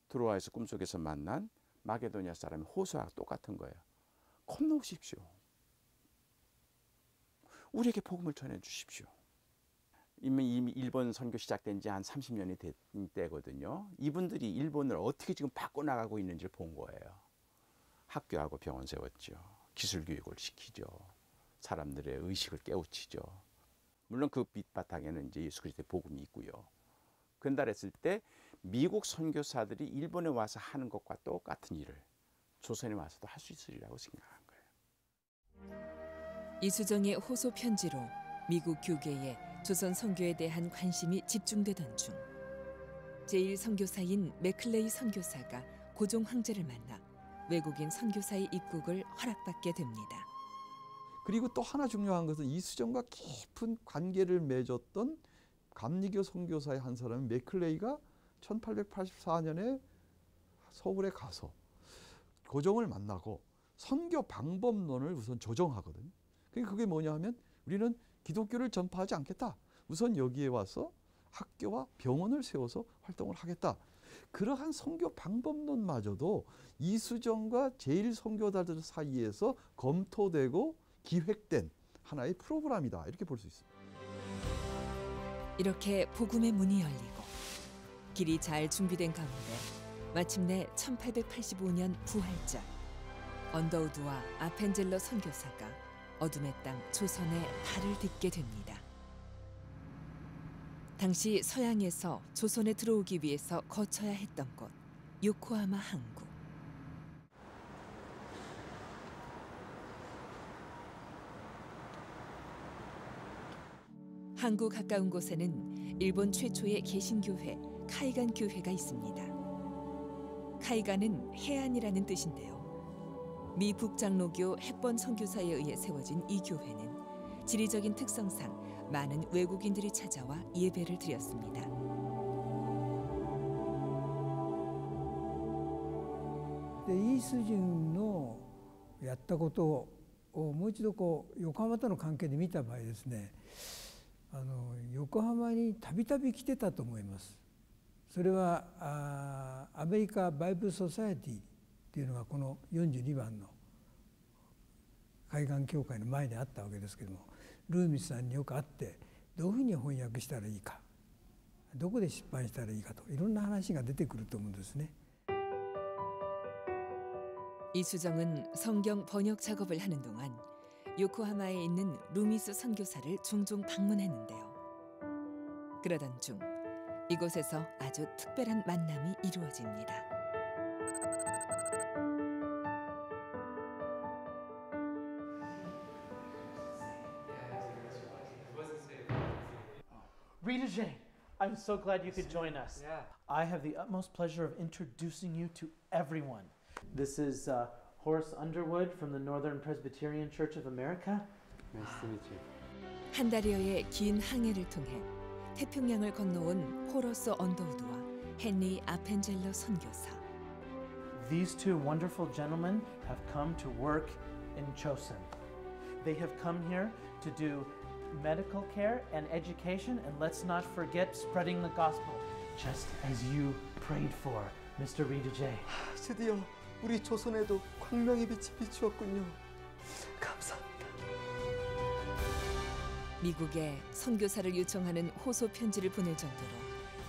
드로아에서 꿈속에서 만난 마게도니아 사람의 호소와 똑같은 거예요. 건너오십시오. 우리에게 복음을 전해 주십시오. 이미 일본 선교 시작된 지 한 30년이 된 때거든요. 이분들이 일본을 어떻게 지금 바꿔나가고 있는지를 본 거예요. 학교하고 병원 세웠죠. 기술 교육을 시키죠. 사람들의 의식을 깨우치죠. 물론 그 밑바탕에는 이제 예수 그리스도의 복음이 있고요. 근달했을 때 미국 선교사들이 일본에 와서 하는 것과 똑같은 일을 조선에 와서도 할 수 있으리라고 생각한 거예요. 이수정의 호소 편지로 미국 교계에 조선 선교에 대한 관심이 집중되던 중 제1선교사인 맥클레이 선교사가 고종 황제를 만나 외국인 선교사의 입국을 허락받게 됩니다. 그리고 또 하나 중요한 것은 이수정과 깊은 관계를 맺었던 감리교 선교사의 한 사람인 맥클레이가 1884년에 서울에 가서 고종을 만나고 선교 방법론을 우선 조정하거든요. 그게 뭐냐 하면 우리는 기독교를 전파하지 않겠다. 우선 여기에 와서 학교와 병원을 세워서 활동을 하겠다. 그러한 선교 방법론마저도 이수정과 제1선교사들 사이에서 검토되고 기획된 하나의 프로그램이다. 이렇게 볼 수 있습니다. 이렇게 복음의 문이 열리고 길이 잘 준비된 가운데 마침내 1885년 부활절 언더우드와 아펜젤러 선교사가 어둠의 땅 조선에 발을 딛게 됩니다. 당시 서양에서 조선에 들어오기 위해서 거쳐야 했던 곳 요코하마 항구. 항구 가까운 곳에는 일본 최초의 개신교회 카이간 교회가 있습니다. 카이간은 해안이라는 뜻인데요. 미 북장로교 햇번 선교사에 의해 세워진 이 교회는 지리적인 특성상 많은 외국인들이 찾아와 예배를 드렸습니다. イース人のやったことをもう一度横浜との関係で見た場合ですね、横浜にたびたび来てたと思います。それはアメリカバイブルソサエティっていうのがこの42番の海岸教会の前にあったわけですけども、ルーミスさんによく会ってどういうふうに翻訳したらいいか、どこで出版したらいいかといろんな話が出てくると思うんですね。 이수정은 성경 번역 작업을 하는 동안 요코하마에 있는 루미스 선교사를 종종 방문했는데요. 그러던 중 이곳에서 아주 특별한 만남이 이루어집니다. Rita Jane, I'm so glad you could join us. Yeah. I have the utmost pleasure of introducing you to everyone. This is Horace Underwood from the Northern Presbyterian Church of America. Nice to meet you. 한 달여의 긴 항해를 통해 태평양을 건너온 호러스 언더우드와 헨리 아펜젤러 선교사. These two wonderful gentlemen have come to work in Chosun. They have come here to do medical care and education, and let's not forget spreading the gospel, just as you prayed for, Mr. Rita J. 드디어 우리 조선에도 광명의 빛이 비추었군요. 감사합니다. 미국에 선교사를 요청하는 호소 편지를 보낼 정도로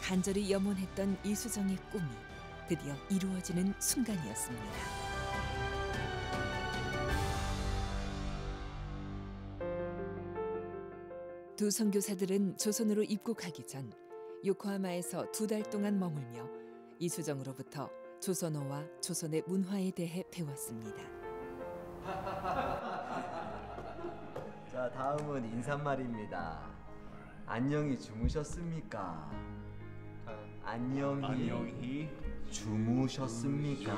간절히 염원했던 이수정의 꿈이 드디어 이루어지는 순간이었습니다. 두 선교사들은 조선으로 입국하기 전 요코하마에서 2달 동안 머물며 이수정으로부터 조선어와 조선의 문화에 대해 배웠습니다. 자, 다음은 인사말입니다. 안녕히 주무셨습니까? 안녕히 주무셨습니까?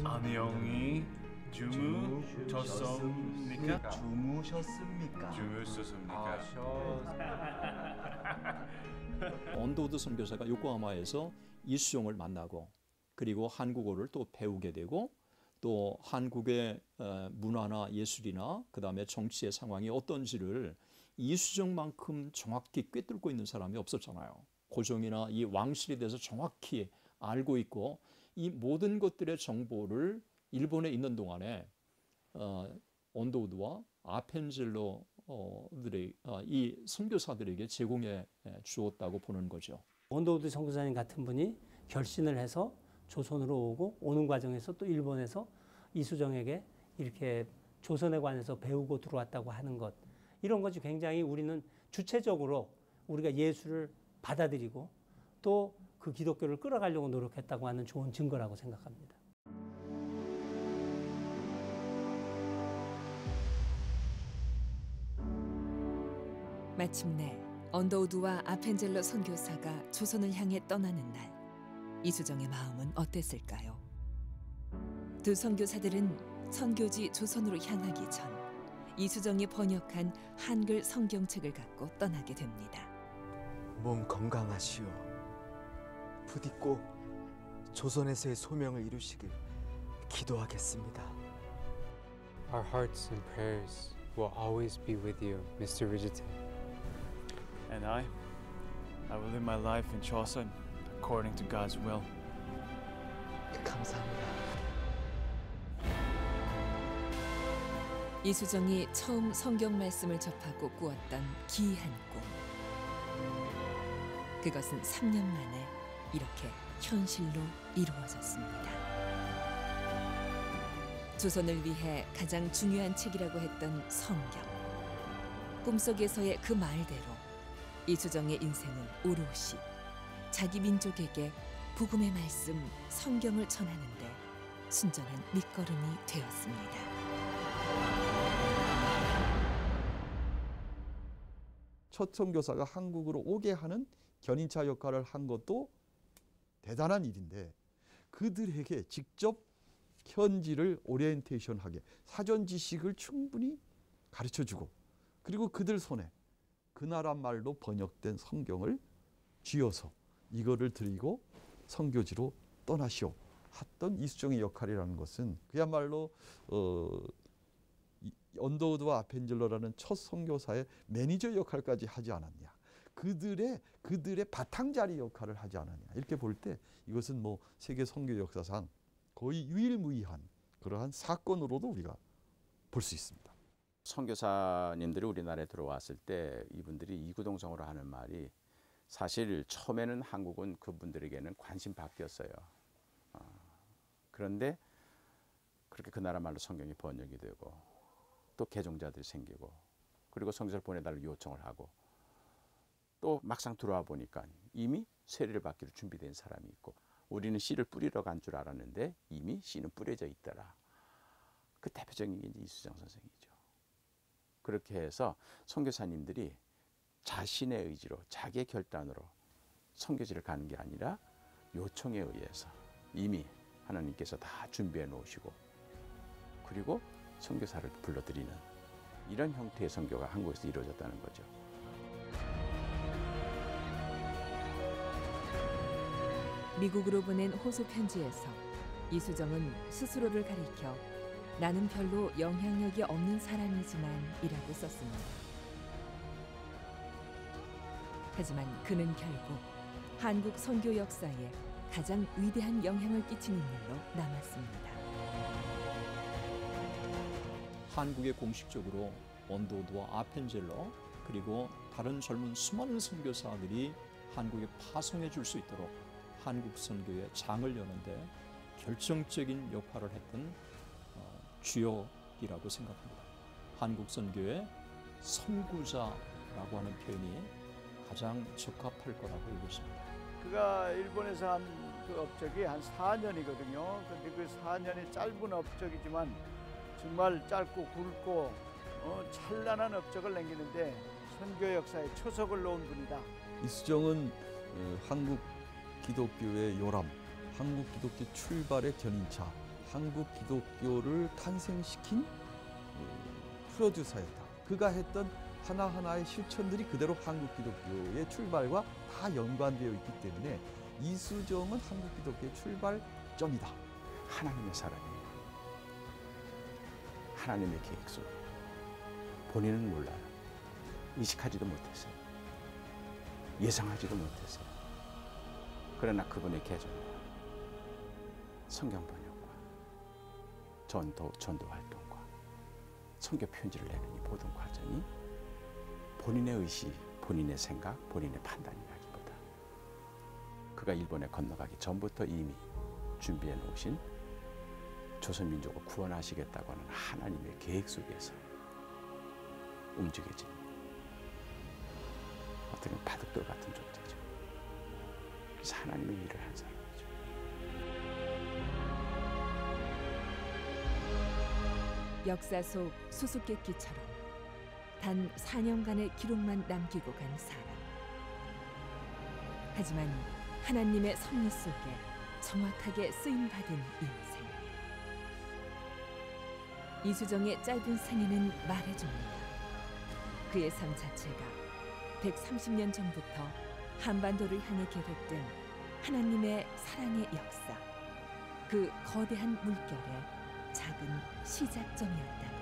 안녕히 주무셨습니까? 주무셨습니까? 언더우드 선교사가 요코하마에서 이수정을 만나고 그리고 한국어를 또 배우게 되고 또 한국의 문화나 예술이나 그다음에 정치의 상황이 어떤지를 이수정만큼 정확히 꿰뚫고 있는 사람이 없었잖아요. 고종이나 이 왕실에 대해서 정확히 알고 있고 이 모든 것들의 정보를 일본에 있는 동안에 언더우드와 아펜젤러들의 이 선교사들에게 제공해 주었다고 보는 거죠. 언더우드 선교사님 같은 분이 결신을 해서 조선으로 오고 오는 과정에서 또 일본에서 이수정에게 이렇게 조선에 관해서 배우고 들어왔다고 하는 것, 이런 것이 굉장히 우리는 주체적으로 우리가 예수를 받아들이고 또 그 기독교를 끌어가려고 노력했다고 하는 좋은 증거라고 생각합니다. 마침내 언더우드와 아펜젤러 선교사가 조선을 향해 떠나는 날, 이수정의 마음은 어땠을까요? 두 선교사들은 선교지 조선으로 향하기 전 이수정이 번역한 한글 성경책을 갖고 떠나게 됩니다. 몸 건강하시오. 부디 꼭 조선에서의 소명을 이루시길 기도하겠습니다. Our hearts and prayers will always be with you, Mr. Rijite. And I will live my life in Chosun according to God's will. 감사합니다. 이수정이 처음 성경 말씀을 접하고 꾸었던 기이한 꿈. 그것은 3년 만에 이렇게 현실로 이루어졌습니다. 조선을 위해 가장 중요한 책이라고 했던 성경. 꿈속에서의 그 말대로 이수정의 인생은 오롯이 자기 민족에게 복음의 말씀, 성경을 전하는데 순전한 밑거름이 되었습니다. 첫 선교사가 한국으로 오게 하는 견인차 역할을 한 것도 대단한 일인데, 그들에게 직접 현지를 오리엔테이션하게 사전 지식을 충분히 가르쳐주고, 그리고 그들 손에 그 나라 말로 번역된 성경을 쥐어서 이거를 드리고 선교지로 떠나시오 했던 이수정의 역할이라는 것은 그야말로 언더우드와 아펜젤러라는 첫 선교사의 매니저 역할까지 하지 않았냐, 그들의 바탕자리 역할을 하지 않았냐, 이렇게 볼 때 이것은 뭐 세계 선교 역사상 거의 유일무이한 그러한 사건으로도 우리가 볼 수 있습니다. 선교사님들이 우리나라에 들어왔을 때 이분들이 이구동성으로 하는 말이, 사실 처음에는 한국은 그분들에게는 관심 밖이었어요. 그런데 그렇게 그 나라 말로 성경이 번역이 되고 또 개종자들이 생기고 그리고 선교사를 보내달라고 요청을 하고 또 막상 들어와 보니까 이미 세례를 받기로 준비된 사람이 있고, 우리는 씨를 뿌리러 간 줄 알았는데 이미 씨는 뿌려져 있더라. 그 대표적인 게 이제 이수정 선생이죠. 그렇게 해서 선교사님들이 자신의 의지로 자기의 결단으로 선교지를 가는 게 아니라 요청에 의해서 이미 하나님께서 다 준비해 놓으시고 그리고 선교사를 불러들이는 이런 형태의 선교가 한국에서 이루어졌다는 거죠. 미국으로 보낸 호소 편지에서 이수정은 스스로를 가리켜 나는 별로 영향력이 없는 사람이지만 이라고 썼습니다. 하지만 그는 결국 한국 선교 역사에 가장 위대한 영향을 끼친 인물로 남았습니다. 한국에 공식적으로 원도우드와 아펜젤러 그리고 다른 젊은 수많은 선교사들이 한국에 파송해 줄 수 있도록 한국 선교의 장을 여는데 결정적인 역할을 했던 주역이라고 생각합니다. 한국 선교의 선구자라고 하는 표현이 가장 적합할 거라고 여기십니다. 그가 일본에서 한 그 업적이 한 4년이거든요. 근데 그 4년이 짧은 업적이지만 정말 짧고 굵고 찬란한 업적을 남기는데 선교 역사에 초석을 놓은 분이다. 이수정은 한국 기독교의 요람, 한국 기독교 출발의 견인차, 한국 기독교를 탄생시킨 프로듀서였다. 그가 했던 하나하나의 실천들이 그대로 한국 기독교의 출발과 다 연관되어 있기 때문에 이수정은 한국 기독교의 출발점이다. 하나님의 사람이에요. 하나님의 계획 속에 본인은 몰라요. 의식하지도 못했어요. 예상하지도 못했어요. 그러나 그분의 계절과 성경 번역과 전도 활동과 선교 편지를 내는 이 모든 과정이 본인의 의식, 본인의 생각, 본인의 판단이라기보다 그가 일본에 건너가기 전부터 이미 준비해 놓으신 조선 민족을 구원하시겠다고 하는 하나님의 계획 속에서 움직여진 어떻게 보면 바둑돌 같은 존재죠. 그래서 하나님의 일을 한 사람이죠. 역사 속 수수께끼처럼 단 4년간의 기록만 남기고 간 사람. 하지만 하나님의 섭리 속에 정확하게 쓰임받은 인생. 이수정의 짧은 생애는 말해줍니다. 그의 삶 자체가 130년 전부터 한반도를 향해 계획된 하나님의 사랑의 역사, 그 거대한 물결의 작은 시작점이었다.